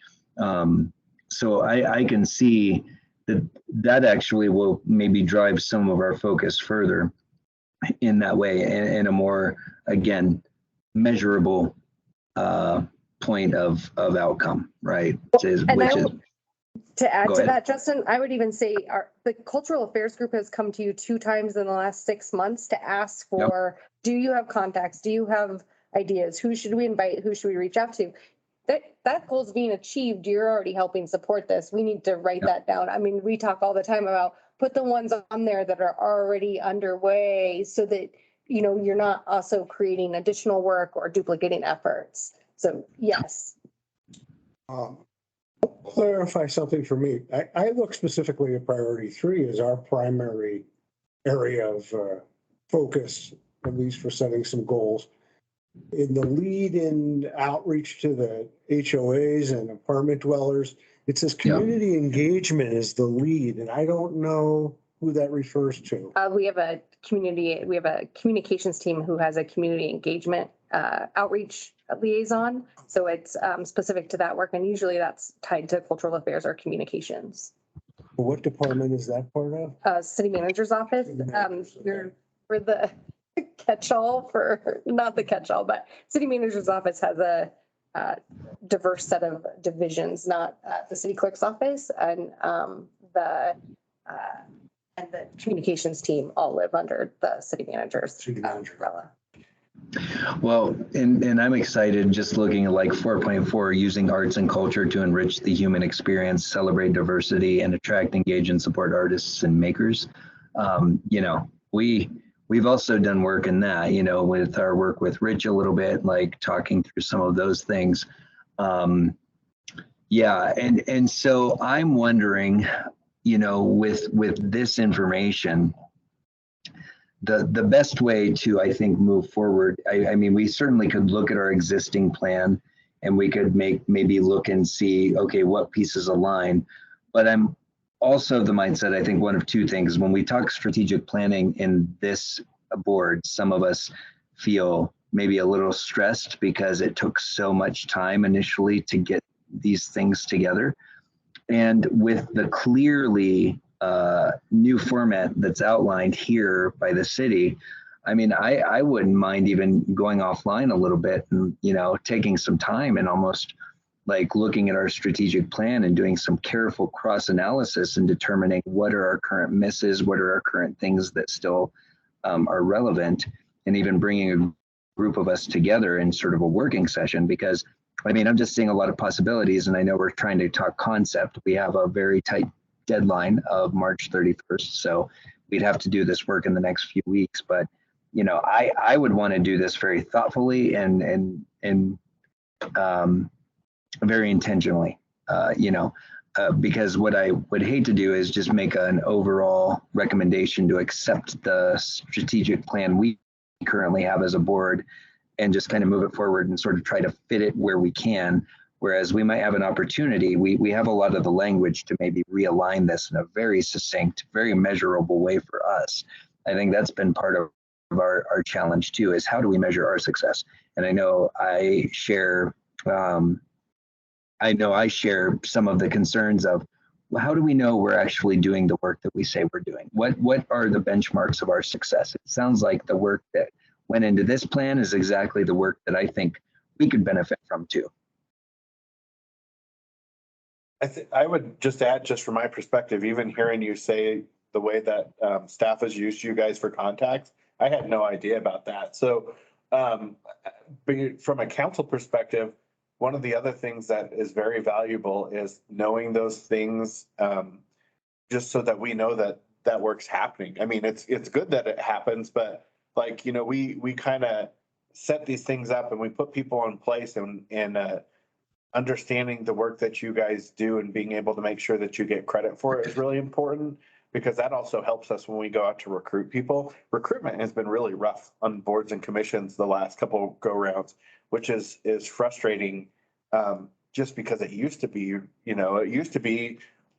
So I can see that actually will maybe drive some of our focus further in that way, in a more, again, measurable point of outcome, right? To add Go to ahead. that, Justin, I would even say the Cultural Affairs Group has come to you 2 times in the last 6 months to ask for, do you have contacts? Do you have ideas? Who should we invite? Who should we reach out to? That goal is being achieved. You're already helping support this. We need to write that down. I mean, we talk all the time about put the ones on there that are already underway so that, you're not also creating additional work or duplicating efforts. So yes. Clarify something for me. I look specifically at priority 3 as our primary area of focus, at least for setting some goals. In the lead in outreach to the HOAs and apartment dwellers, it says community engagement is the lead, and I don't know who that refers to. We have a communications team who has a community engagement outreach liaison. So it's specific to that work. And usually that's tied to cultural affairs or communications. What department is that part of? City manager's office. We're the catch-all for, not the catch-all, but city manager's office has a diverse set of divisions, not the city clerk's office, and the communications team all live under the city manager's umbrella. Well, and I'm excited just looking at like 4.4, using arts and culture to enrich the human experience, celebrate diversity, and attract, engage, and support artists and makers. We've also done work in that, with our work with Rich a little bit, like talking through some of those things. And so I'm wondering, with this information, the best way to, I think, move forward, I mean, we certainly could look at our existing plan and we could maybe look and see, okay, what pieces align. But I'm also the mindset, I think one of two things. When we talk strategic planning in this board, some of us feel maybe a little stressed because it took so much time initially to get these things together. And with the clearly new format that's outlined here by the city, I mean, I wouldn't mind even going offline a little bit and, taking some time and almost like looking at our strategic plan and doing some careful cross analysis and determining what are our current misses, what are our current things that still are relevant, and even bringing a group of us together in sort of a working session. Because I mean, I'm just seeing a lot of possibilities, and I know we're trying to talk concept. We have a very tight deadline of March 31st, so we'd have to do this work in the next few weeks. But I would want to do this very thoughtfully and very intentionally, because what I would hate to do is just make an overall recommendation to accept the strategic plan we currently have as a board and just kind of move it forward and sort of try to fit it where we can. Whereas we might have an opportunity, we have a lot of the language to maybe realign this in a very succinct, very measurable way for us. I think that's been part of our challenge too, is how do we measure our success? And I know I share some of the concerns of, well, how do we know we're actually doing the work that we say we're doing? What are the benchmarks of our success? It sounds like the work that went into this plan is exactly the work that I think we could benefit from too. I would just add, just from my perspective, even hearing you say the way that staff has used you guys for contacts, I had no idea about that. So from a council perspective, one of the other things that is very valuable is knowing those things, just so that we know that work's happening. I mean, it's good that it happens, but like, we kind of set these things up and we put people in place, and understanding the work that you guys do and being able to make sure that you get credit for it is really important, because that also helps us when we go out to recruit people. Recruitment has been really rough on boards and commissions the last couple go rounds, which is frustrating, just because it used to be,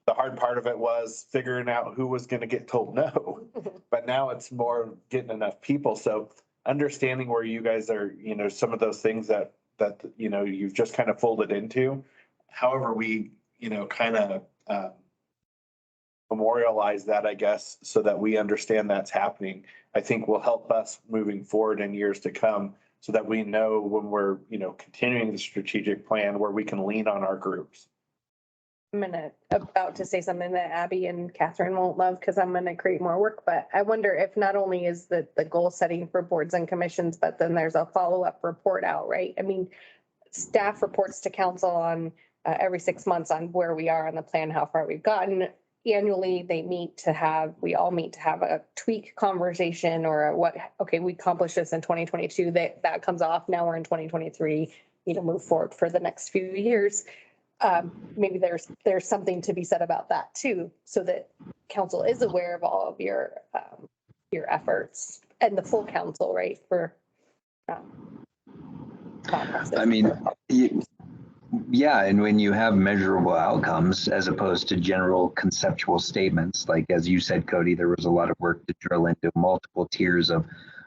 the hard part of it was figuring out who was going to get told no, but now it's more getting enough people. So understanding where you guys are, some of those things that you've just kind of folded into, however we, kind of memorialize that, I guess, so that we understand that's happening, I think will help us moving forward in years to come, so that we know when we're, continuing the strategic plan where we can lean on our groups. I'm about to say something that Abby and Catherine won't love, because I'm going to create more work, but I wonder if not only is the goal setting for boards and commissions, but then there's a follow-up report out, right? I mean, staff reports to council on every 6 months on where we are on the plan, how far we've gotten. annually they we all meet to have a tweak conversation or okay, we accomplished this in 2022, that comes off. Now we're in 2023, move forward for the next few years. Maybe there's something to be said about that too, so that council is aware of all of your efforts and the full council, right? For I mean, yeah, and when you have measurable outcomes as opposed to general conceptual statements, like as you said, Cody, there was a lot of work to drill into multiple tiers of,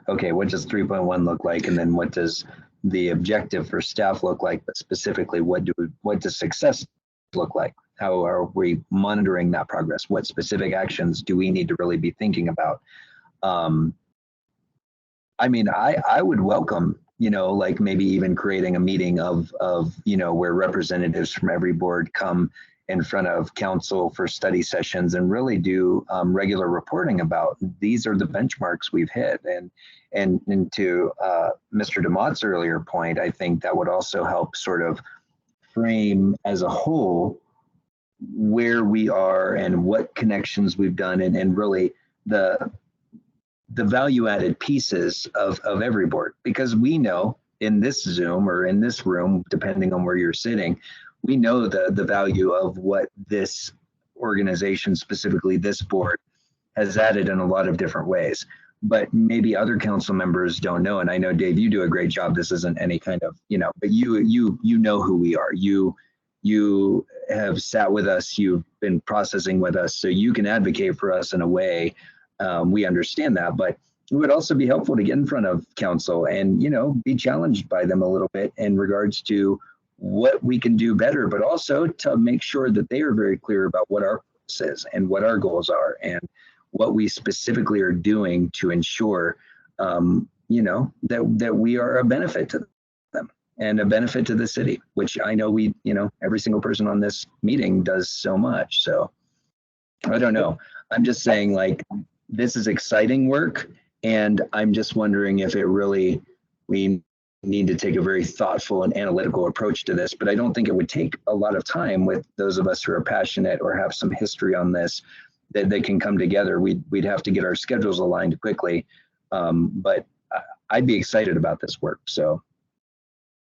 okay, what does 3.1 look like, and then what does the objective for staff look like, but specifically, what does success look like? How are we monitoring that progress? What specific actions do we need to really be thinking about? I mean, I would welcome, like maybe even creating a meeting of where representatives from every board come in front of council for study sessions and really do regular reporting about these are the benchmarks we've hit. And to Mr. DeMott's earlier point, I think that would also help sort of frame as a whole where we are and what connections we've done, and really the value added pieces of every board, because we know in this Zoom or in this room, depending on where you're sitting, we know the value of what this organization, specifically this board, has added in a lot of different ways. But maybe other council members don't know. And I know, Dave, you do a great job. This isn't any kind of, but you know who we are. You have sat with us, you've been processing with us, so you can advocate for us in a way. We understand that, but it would also be helpful to get in front of council and, be challenged by them a little bit in regards to what we can do better, but also to make sure that they are very clear about what our purpose is and what our goals are and what we specifically are doing to ensure, that we are a benefit to them and a benefit to the city, which I know every single person on this meeting does so much. So I don't know. I'm just saying, like, this is exciting work, and I'm just wondering if we need to take a very thoughtful and analytical approach to this, but I don't think it would take a lot of time with those of us who are passionate or have some history on this, that they can come together. We'd have to get our schedules aligned quickly, but I'd be excited about this work. So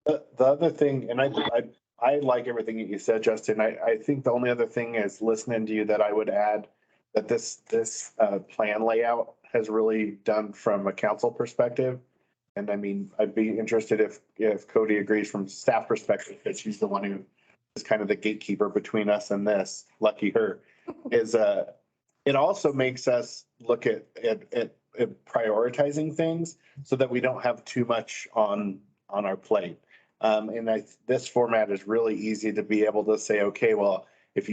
the other thing, and I like everything that you said, Justin. I think the only other thing is listening to you that I would add that this plan layout has really done from a council perspective. And I mean, I'd be interested if Cody agrees from staff perspective, that she's the one who is kind of the gatekeeper between us and this, lucky her, is it also makes us look at prioritizing things so that we don't have too much on our plate. And this format is really easy to be able to say, okay, well, if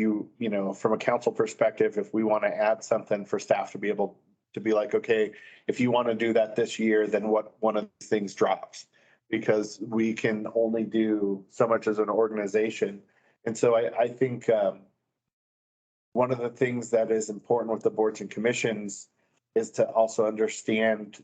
from a council perspective, if we want to add something for staff to be able to be like, okay, if you want to do that this year, then what one of these things drops, because we can only do so much as an organization. And so I think one of the things that is important with the boards and commissions is to also understand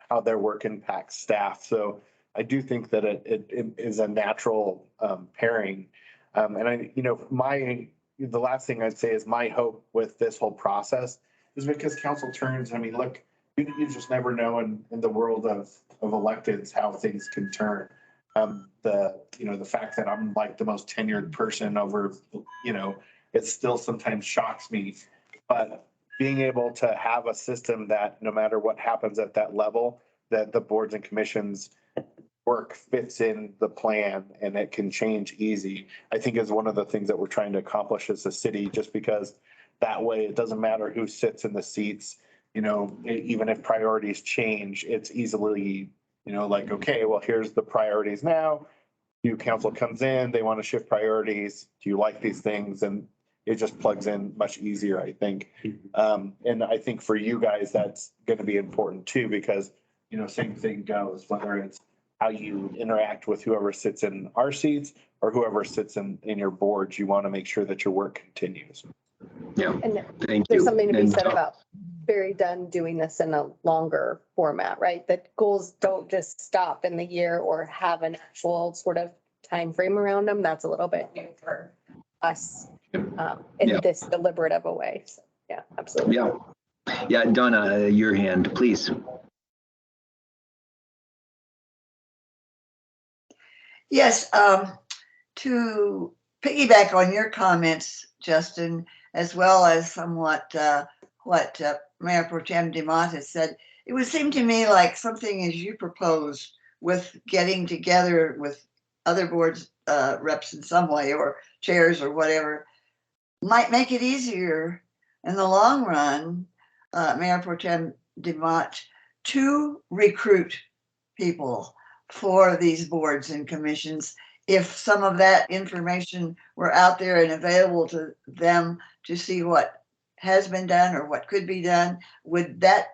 how their work impacts staff. So I do think that it is a natural pairing. And the last thing I'd say is my hope with this whole process is because council turns. I mean, look, you just never know in the world of electeds how things can turn. The fact that I'm like the most tenured person over, it still sometimes shocks me. But being able to have a system that no matter what happens at that level, that the boards and commissions work fits in the plan and it can change easy, I think is one of the things that we're trying to accomplish as a city, just because that way it doesn't matter who sits in the seats, even if priorities change, it's easily, like, okay, well, here's the priorities now. New council comes in, they want to shift priorities. Do you like these things? And it just plugs in much easier, I think. And I think for you guys, that's going to be important too, because, same thing goes, whether it's how you interact with whoever sits in our seats or whoever sits in your boards, you want to make sure that your work continues. Yeah, And thank there's you. something to be And said about Barry Dunn doing this in a longer format, right? That goals don't just stop in the year or have an actual sort of time frame around them. That's a little bit new for us in Yeah. this deliberative a way. So, yeah, absolutely. Yeah. Yeah, Donna, your hand, please. Yes, to piggyback on your comments, Justin, as well as somewhat what Mayor Pro Tem DeMott has said, it would seem to me like something as you propose with getting together with other boards reps in some way or chairs or whatever might make it easier in the long run, Mayor Pro Tem DeMott, to recruit people for these boards and commissions if some of that information were out there and available to them to see what has been done or what could be done. Would that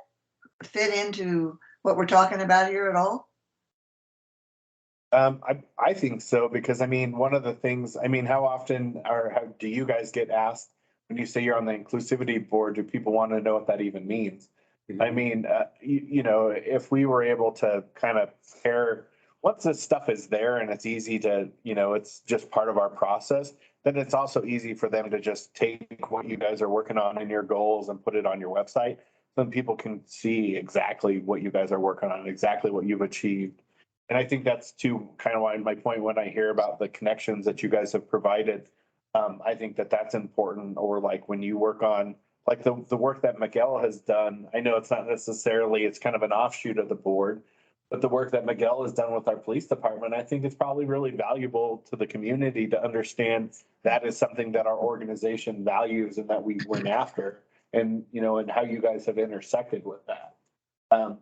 fit into what we're talking about here at all? I think so, because I mean, one of the things, I mean, how often or how do you guys get asked when you say you're on the inclusivity board, do people want to know what that even means? I mean, you know, if we were able to kind of pair, once this stuff is there and it's easy to, you know, it's just part of our process, then it's also easy for them to just take what you guys are working on in your goals and put it on your website. Then people can see exactly what you guys are working on, exactly what you've achieved. And I think that's too kind of why my point when I hear about the connections that you guys have provided. I think that that's important. Or like when you work on like the work that Miguel has done. I know it's not necessarily, it's kind of an offshoot of the board, but the work that Miguel has done with our police department, I think it's probably really valuable to the community to understand that is something that our organization values and that we went after, and you know, and how you guys have intersected with that.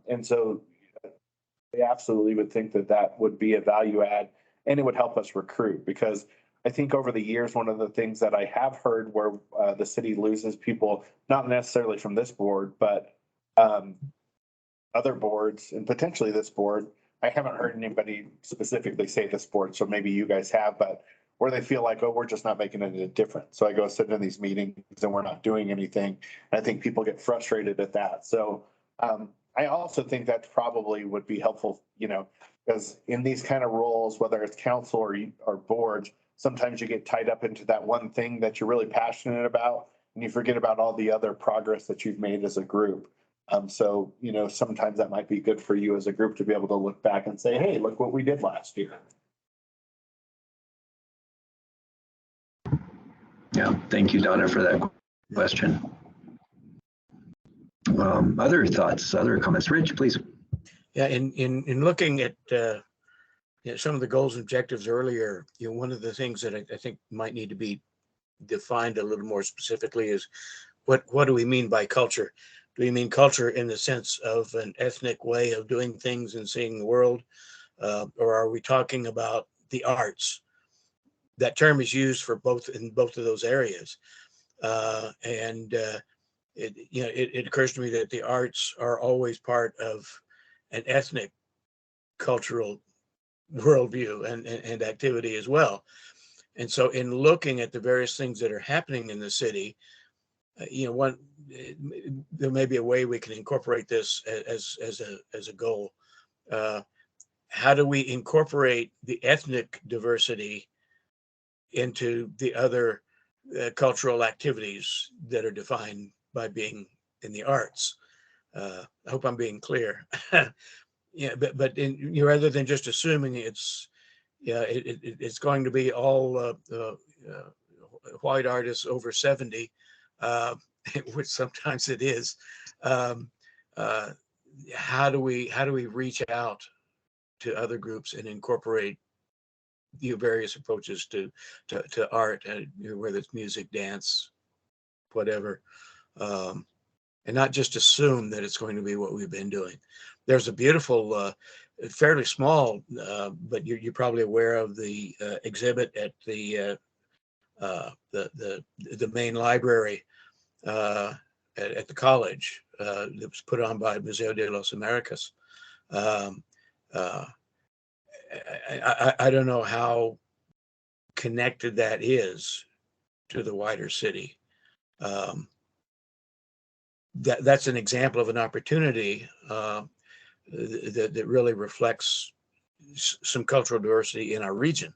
And so I absolutely would think that that would be a value add, and it would help us recruit, because I think over the years, one of the things that I have heard where the city loses people, not necessarily from this board, but other boards and potentially this board. I haven't heard anybody specifically say this board, so maybe you guys have, but where they feel like, oh, we're just not making any difference. So I go sit in these meetings and we're not doing anything. And I think people get frustrated at that. So I also think that probably would be helpful, you know, because in these kind of roles, whether it's council or boards, sometimes you get tied up into that one thing that you're really passionate about, and you forget about all the other progress that you've made as a group. So, you know, sometimes that might be good for you as a group to be able to look back and say, hey, look what we did last year. Yeah, thank you, Donna, for that question. Other thoughts, other comments? Rich, please. Yeah, in looking at you know, some of the goals and objectives earlier, you know, one of the things that I think might need to be defined a little more specifically is what do we mean by culture? Do we mean culture in the sense of an ethnic way of doing things and seeing the world? Or are we talking about the arts? That term is used for both in both of those areas. It occurs to me that the arts are always part of an ethnic cultural worldview and activity as well. And so in looking at the various things that are happening in the city, there may be a way we can incorporate this as a goal. How do we incorporate the ethnic diversity into the other cultural activities that are defined by being in the arts? I hope I'm being clear. Yeah, but rather than just assuming it's going to be all white artists over 70, which sometimes it is. How do we reach out to other groups and incorporate the various approaches to art, whether it's music, dance, whatever, and not just assume that it's going to be what we've been doing. There's a beautiful, fairly small, but you're probably aware of the exhibit at the main library at the college that was put on by Museo de los Americas. I don't know how connected that is to the wider city. That's an example of an opportunity that really reflects some cultural diversity in our region.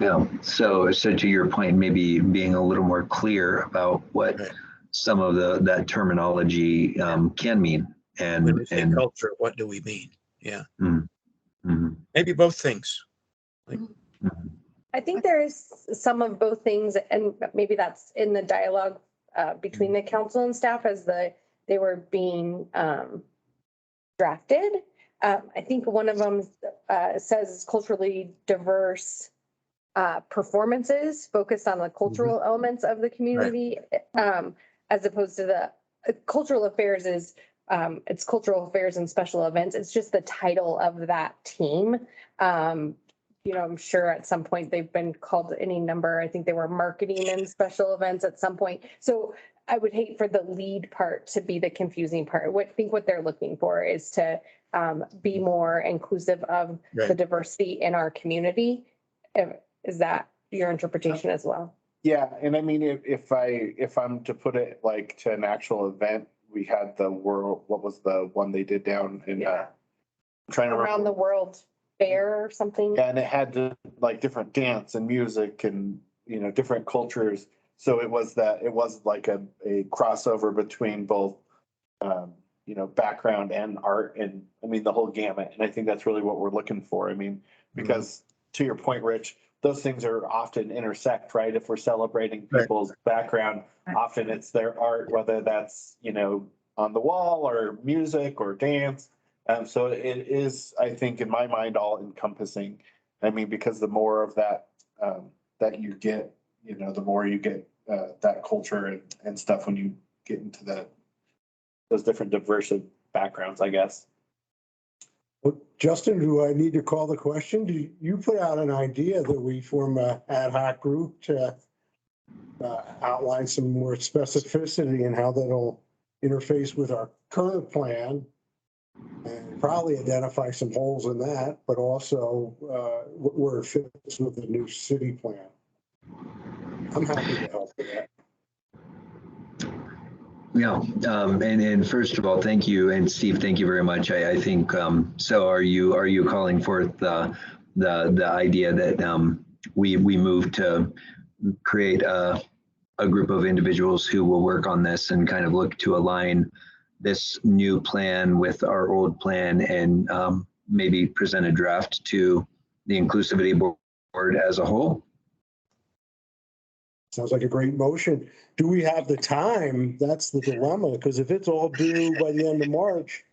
Yeah. So to your point, maybe being a little more clear about what Right. some of that terminology can mean, When we say and culture, what do we mean? Yeah, maybe both things. I think there is some of both things, and maybe that's in the dialogue between the council and staff as they were being drafted. I think one of them says culturally diverse performances focused on the cultural elements of the community, as opposed to the cultural affairs is it's cultural affairs and special events. It's just the title of that team. I'm sure at some point they've been called any number. I think they were marketing and special events at some point. So I would hate for the lead part to be the confusing part. I think what they're looking for is to be more inclusive of the diversity in our community. Is that your interpretation as well? Yeah, and I mean, if I'm to put it like to an actual event, we had what was the one they did down in trying to around the world fair or something. Yeah, and it had like different dance and music and different cultures. So it was like a crossover between both background and art, and I mean the whole gamut. And I think that's really what we're looking for. I mean, because to your point, Rich, those things are often intersect, right? If we're celebrating people's background, often it's their art, whether that's on the wall or music or dance. So it is, I think, in my mind, all encompassing. I mean, because the more of that that you get, the more you get that culture and stuff when you get into those different diverse backgrounds, I guess. Well, Justin, do I need to call the question? Do you put out an idea that we form an ad hoc group to outline some more specificity in how that'll interface with our current plan? And probably identify some holes in that, but also where it fits with the new city plan. I'm happy to help with that. Yeah, and first of all, thank you, and Steve, thank you very much. I think so. Are you calling forth the idea that we move to create a group of individuals who will work on this and kind of look to align this new plan with our old plan, and maybe present a draft to the Inclusivity Board as a whole? Sounds like a great motion. Do we have the time? That's the dilemma, because if it's all due by the end of March,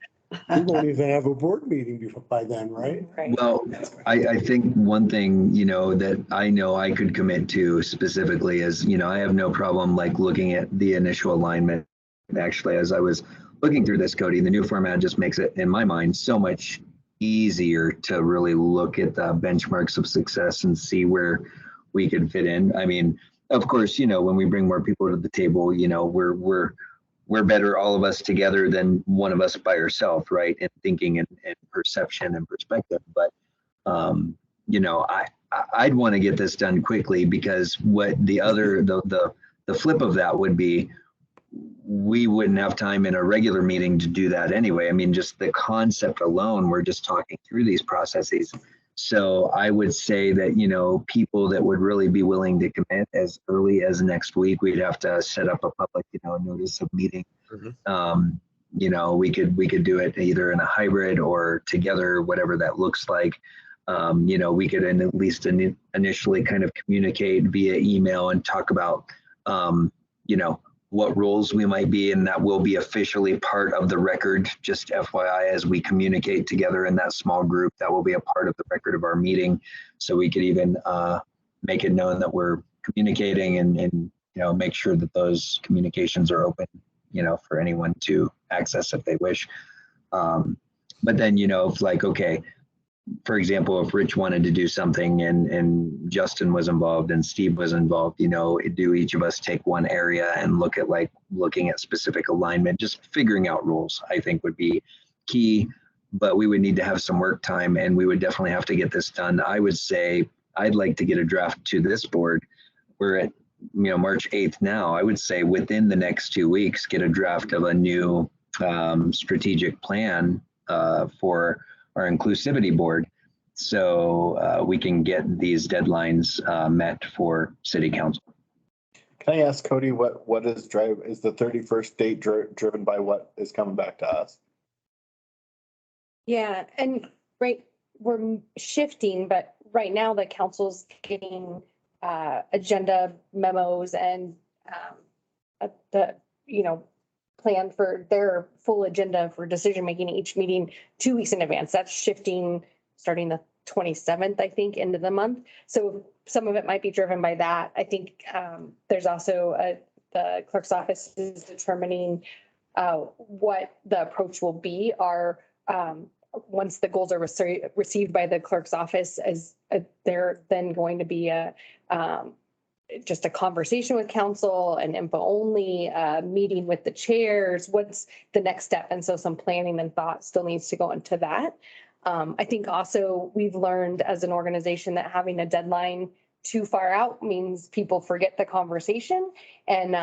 we won't even have a board meeting by then, right? Well, I think one thing, that I know I could commit to specifically is, I have no problem like looking at the initial alignment. Actually, as I was looking through this, Cody, the new format just makes it, in my mind, so much easier to really look at the benchmarks of success and see where we could fit in. I mean, of course, when we bring more people to the table, we're better, all of us together, than one of us by ourselves, right? And thinking and perception and perspective. But I'd want to get this done quickly, because what the flip of that would be, we wouldn't have time in a regular meeting to do that anyway. I mean, just the concept alone, we're just talking through these processes. So I would say that, people that would really be willing to commit as early as next week, we'd have to set up a public, notice of meeting. We could do it either in a hybrid or together, whatever that looks like. We could at least initially kind of communicate via email and talk about, what roles we might be, and that will be officially part of the record. Just FYI, as we communicate together in that small group, that will be a part of the record of our meeting. So we could even make it known that we're communicating, and make sure that those communications are open, for anyone to access if they wish. But then, if like, okay, for example, if Rich wanted to do something and Justin was involved and Steve was involved, do each of us take one area and looking at specific alignment, just figuring out rules, I think would be key. But we would need to have some work time, and we would definitely have to get this done. I would say I'd like to get a draft to this board. We're at March 8th now. I would say within the next 2 weeks, get a draft of a new strategic plan for our Inclusivity Board, so we can get these deadlines met for city council. Can I ask Cody, what is the 31st date driven by what is coming back to us? Yeah, and we're shifting, but right now the council's getting agenda memos and the, plan for their full agenda for decision making each meeting 2 weeks in advance. That's shifting starting the 27th, I think, into the month. So some of it might be driven by that. I think there's also the clerk's office is determining what the approach will be. Once the goals are received by the clerk's office, as they're then going to be just a conversation with council, an info only meeting with the chairs. What's the next step? And so some planning and thought still needs to go into that. I think also we've learned as an organization that having a deadline too far out means people forget the conversation, and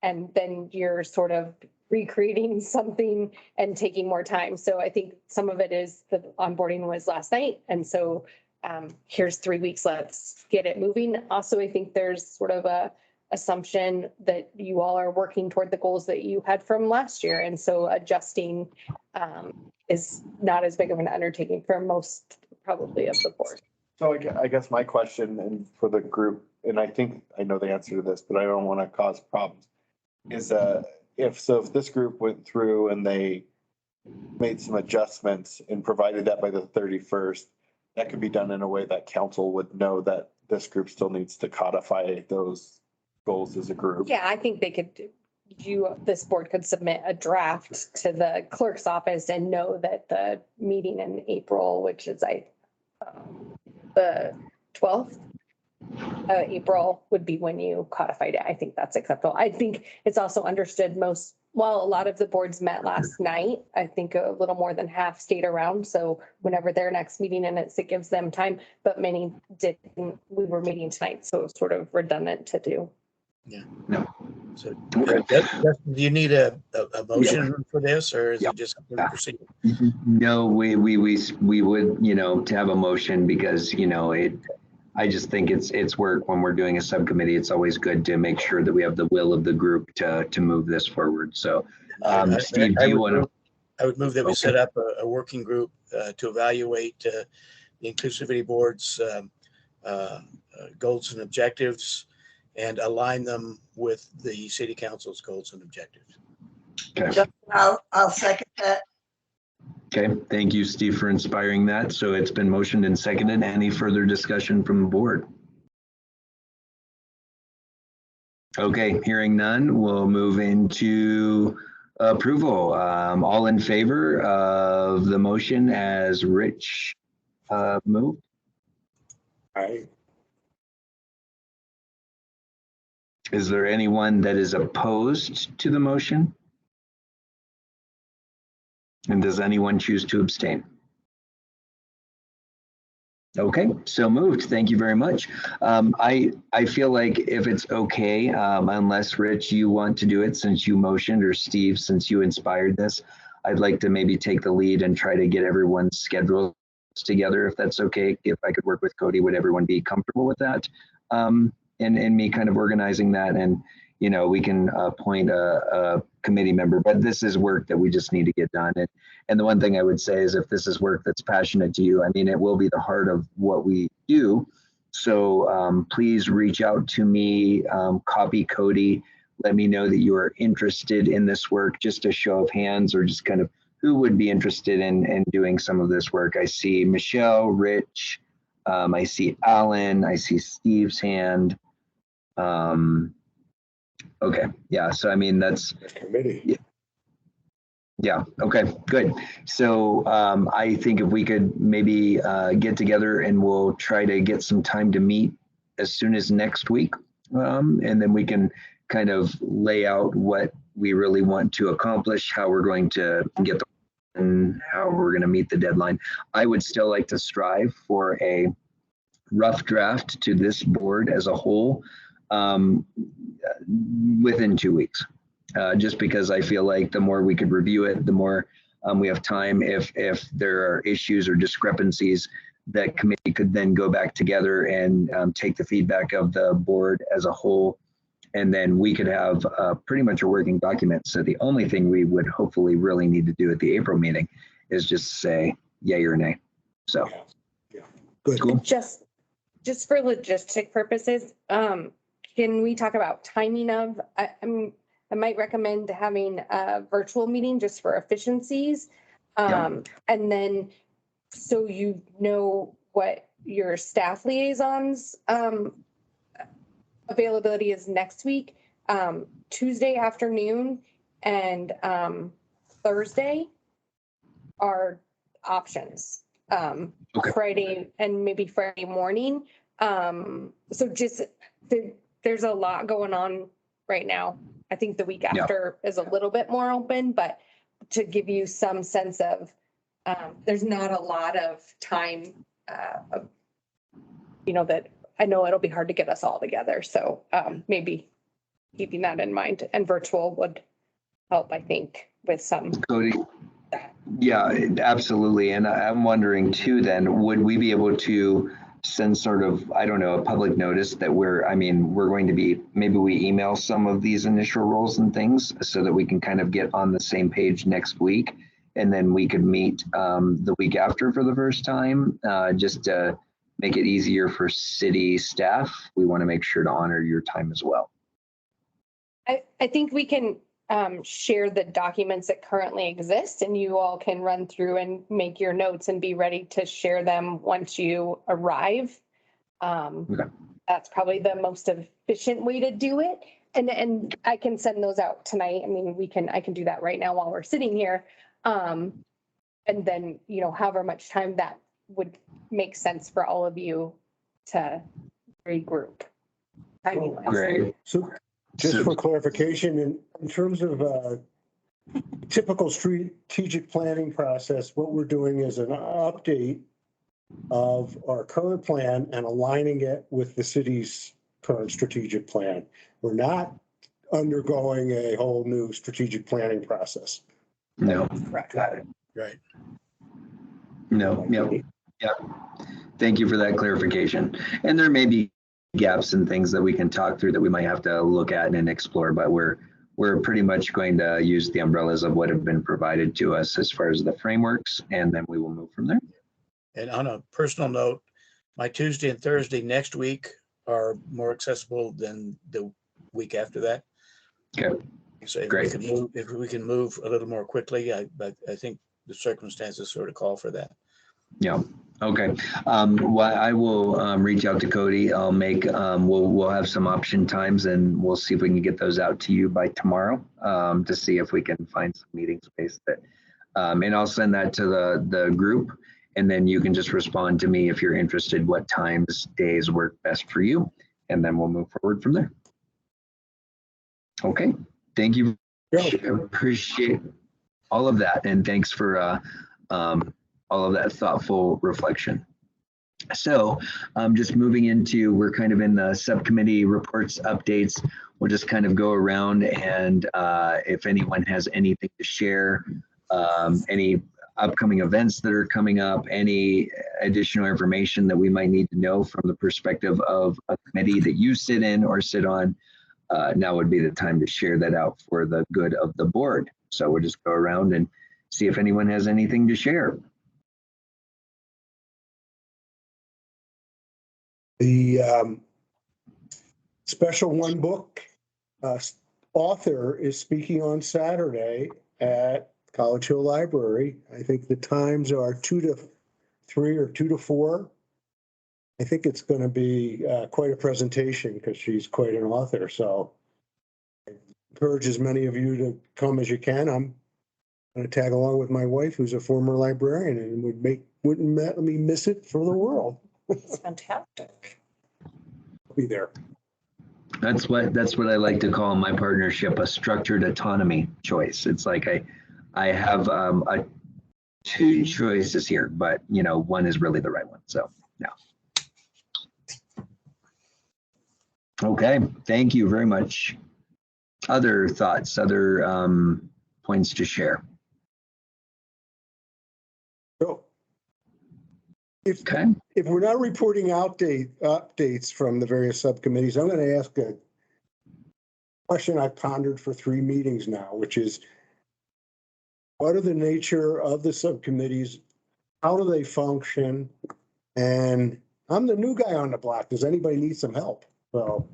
then you're sort of recreating something and taking more time. So I think some of it is the onboarding was last night. And so here's 3 weeks, let's get it moving. Also, I think there's sort of a assumption that you all are working toward the goals that you had from last year. And so adjusting is not as big of an undertaking for most probably of the board. So I guess my question and for the group, and I think I know the answer to this, but I don't want to cause problems, is if this group went through and they made some adjustments and provided that by the 31st, that could be done in a way that council would know that this group still needs to codify those goals as a group. Yeah, I think they could this board could submit a draft to the clerk's office and know that the meeting in April, which is the 12th, April would be when you codified it. I think that's acceptable. I think it's also understood while a lot of the boards met last night, I think a little more than half stayed around. So whenever their next meeting and it gives them time, but many didn't. We were meeting tonight, so it's sort of redundant to do. Yeah. No. So do you need a motion for this, or is it just proceed? No, we would, to have a motion because, I just think it's work when we're doing a subcommittee. It's always good to make sure that we have the will of the group to move this forward. So, Steve, do you want to? I would move that we set up a working group to evaluate the Inclusivity Board's goals and objectives and align them with the City Council's goals and objectives. Okay. I'll second that. Okay, thank you, Steve, for inspiring that. So it's been motioned and seconded. Any further discussion from the board? Okay, hearing none, we'll move into approval. All in favor of the motion as Rich moved? Aye. Is there anyone that is opposed to the motion? And does anyone choose to abstain? Okay, so moved. Thank you very much. I feel like if it's okay, unless Rich, you want to do it since you motioned, or Steve, since you inspired this, I'd like to maybe take the lead and try to get everyone's schedules together, if that's okay. If I could work with Cody, would everyone be comfortable with that? And me kind of organizing that, and we can appoint a committee member, but this is work that we just need to get done. And the one thing I would say is if this is work that's passionate to you, I mean, it will be the heart of what we do. So please reach out to me, copy Cody, let me know that you are interested in this work, just a show of hands, or just kind of who would be interested in doing some of this work. I see Michelle, Rich, I see Alan, I see Steve's hand. Okay, yeah, so I mean, that's committee. Yeah, okay, good. So I think if we could maybe get together and we'll try to get some time to meet as soon as next week. And then we can kind of lay out what we really want to accomplish, how we're going to get the and how we're going to meet the deadline. I would still like to strive for a rough draft to this board as a whole within 2 weeks. Just because I feel like the more we could review it, the more we have time. If there are issues or discrepancies, that committee could then go back together and take the feedback of the board as a whole, and then we could have pretty much a working document. So the only thing we would hopefully really need to do at the April meeting is just say yay or nay. So Good. cool. Just for logistic purposes, can we talk about timing of, I might recommend having a virtual meeting just for efficiencies. And then, so you know what your staff liaisons availability is next week, Tuesday afternoon and Thursday are options. Okay. Friday and maybe Friday morning. So just there's a lot going on right now. I think the week after is a little bit more open, but to give you some sense of, there's not a lot of time, that I know it'll be hard to get us all together. So maybe keeping that in mind, and virtual would help, I think, with some. Cody. Yeah, absolutely. And I'm wondering too, then, would we be able to send sort of, I don't know, a public notice that we're going to be, maybe we email some of these initial roles and things so that we can kind of get on the same page next week. And then we could meet the week after for the first time, just to make it easier for city staff. We want to make sure to honor your time as well. I think we can share the documents that currently exist, and you all can run through and make your notes and be ready to share them once you arrive. Okay. That's probably the most efficient way to do it. And I can send those out tonight. I mean, I can do that right now while we're sitting here. And then, however much time that would make sense for all of you to regroup. Great. So just for clarification, in terms of typical strategic planning process, what we're doing is an update of our current plan and aligning it with the city's current strategic plan. We're not undergoing a whole new strategic planning process. No. Correct. Got it. Right. No. Yep. Thank you for that clarification. And there may be gaps and things that we can talk through that we might have to look at and explore, but we're pretty much going to use the umbrellas of what have been provided to us as far as the frameworks, and then we will move from there. And on a personal note, my Tuesday and Thursday next week are more accessible than the week after that. Okay. So if Great. we can move a little more quickly, I think the circumstances sort of call for that. Yeah. Okay. Well, I will reach out to Cody. I'll make, we'll have some option times, and we'll see if we can get those out to you by tomorrow to see if we can find some meeting space that, and I'll send that to the group, and then you can just respond to me if you're interested, what times, days work best for you, and then we'll move forward from there. Okay. Thank you. Appreciate all of that. And thanks for all of that thoughtful reflection. So just moving into, we're kind of in the subcommittee reports updates. We'll just kind of go around, and if anyone has anything to share, any upcoming events that are coming up, any additional information that we might need to know from the perspective of a committee that you sit in or sit on, now would be the time to share that out for the good of the board. So we'll just go around and see if anyone has anything to share. The Special One Book author is speaking on Saturday at College Hill Library. I think the times are 2 to 3 or 2 to 4. I think it's going to be quite a presentation because she's quite an author. So I encourage as many of you to come as you can. I'm going to tag along with my wife, who's a former librarian, and wouldn't let me miss it for the world. It's fantastic. I'll be there. That's what I like to call my partnership a structured autonomy choice. It's like I have two choices here, but one is really the right one. So yeah. Okay, thank you very much. Other thoughts, other points to share? If, Okay. if we're not reporting updates from the various subcommittees, I'm going to ask a question I've pondered for 3 meetings now, which is what are the nature of the subcommittees? How do they function? And I'm the new guy on the block. Does anybody need some help? So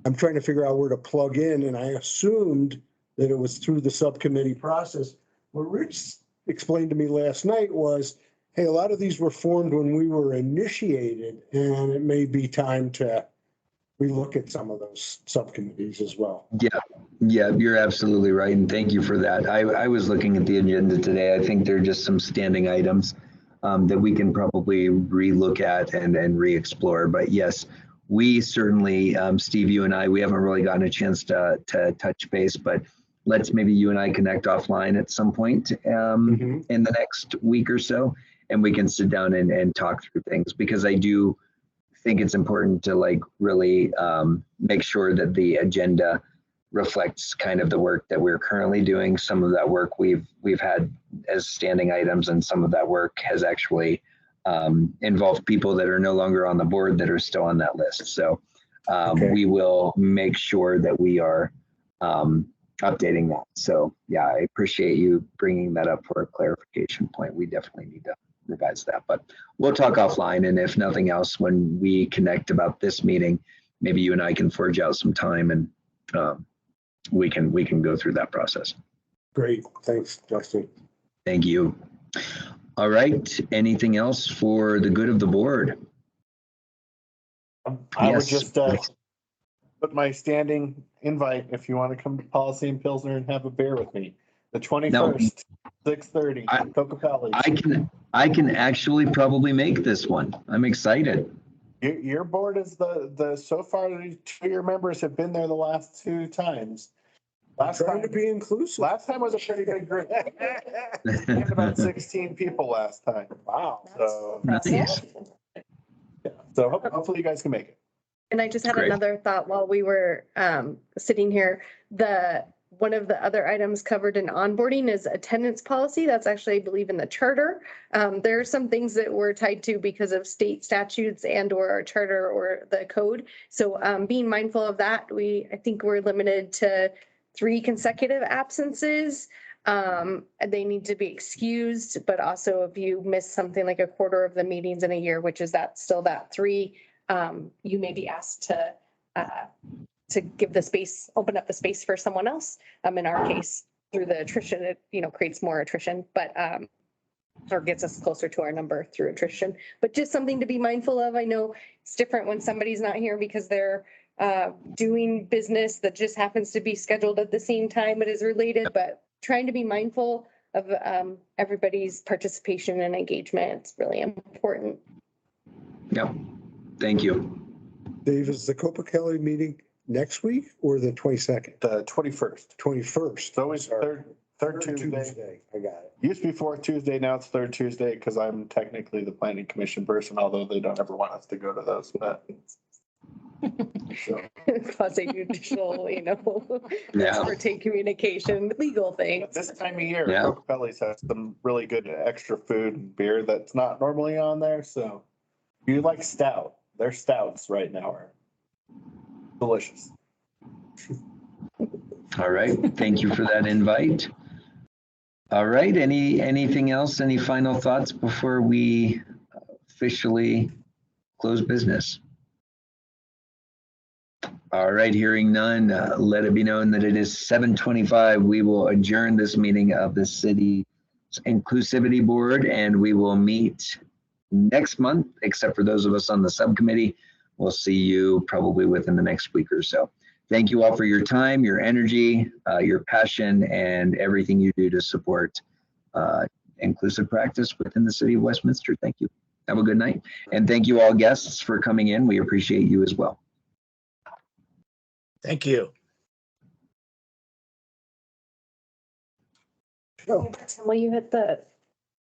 I'm trying to figure out where to plug in, and I assumed that it was through the subcommittee process. What Rich explained to me last night was, hey, a lot of these were formed when we were initiated, and it may be time to relook at some of those subcommittees as well. Yeah, you're absolutely right. And thank you for that. I was looking at the agenda today. I think there are just some standing items that we can probably relook at and re-explore. But yes, we certainly, Steve, you and I, we haven't really gotten a chance to touch base, but let's maybe you and I connect offline at some point in the next week or so, and we can sit down and talk through things, because I do think it's important to like really make sure that the agenda reflects kind of the work that we're currently doing. Some of that work we've had as standing items, and some of that work has actually involved people that are no longer on the board that are still on that list. So we will make sure that we are updating that. So yeah, I appreciate you bringing that up for a clarification point. We definitely need to revise that, but we'll talk offline. And if nothing else, when we connect about this meeting, maybe you and I can forge out some time, and we can go through that process. Great. Thanks, Justin. Thank you. All right. Anything else for the good of the board? I Yes. would just put my standing invite if you want to come to Policy and Pilsner and have a beer with me. The 21st, 6:30, Cocopelli. I can actually probably make this one. I'm excited. Your board is the so far 2 of your members have been there the last 2 times. Trying to be inclusive. Last time was a pretty good group. We had about 16 people last time. Wow. So, Nice. yeah. So hopefully you guys can make it. And I just had Great. another thought while we were sitting here. One of the other items covered in onboarding is attendance policy. That's actually, I believe, in the charter. There are some things that we're tied to because of state statutes and or our charter or the code. So being mindful of that, I think we're limited to 3 consecutive absences. They need to be excused, but also if you miss something like a quarter of the meetings in a year, which is still that 3, you may be asked to give the space, open up the space for someone else. In our case, through the attrition, it creates more attrition, but or gets us closer to our number through attrition. But just something to be mindful of. I know it's different when somebody's not here because they're doing business that just happens to be scheduled at the same time it is related, but trying to be mindful of everybody's participation and engagement. It's really important. Yep. Thank you. Dave, is the Copacabana meeting next week or the 22nd? The 21st. 21st. It's always third Tuesday. I got it. Used to be 4th Tuesday, now it's 3rd Tuesday because I'm technically the planning commission person, although they don't ever want us to go to those. But so. Quasi judicial, Yeah. take communication, legal things. This time of year, Yeah. Cocopelli's has some really good extra food and beer that's not normally on there. So if you like stout, their stouts right now are delicious. All right. Thank you for that invite. All right. Anything else? Any final thoughts before we officially close business? All right. Hearing none, let it be known that it is 7:25. We will adjourn this meeting of the City Inclusivity Board, and we will meet next month, except for those of us on the subcommittee. We'll see you probably within the next week or so. Thank you all for your time, your energy, your passion, and everything you do to support inclusive practice within the City of Westminster. Thank you. Have a good night. And thank you all guests for coming in. We appreciate you as well. Thank you. Will you hit the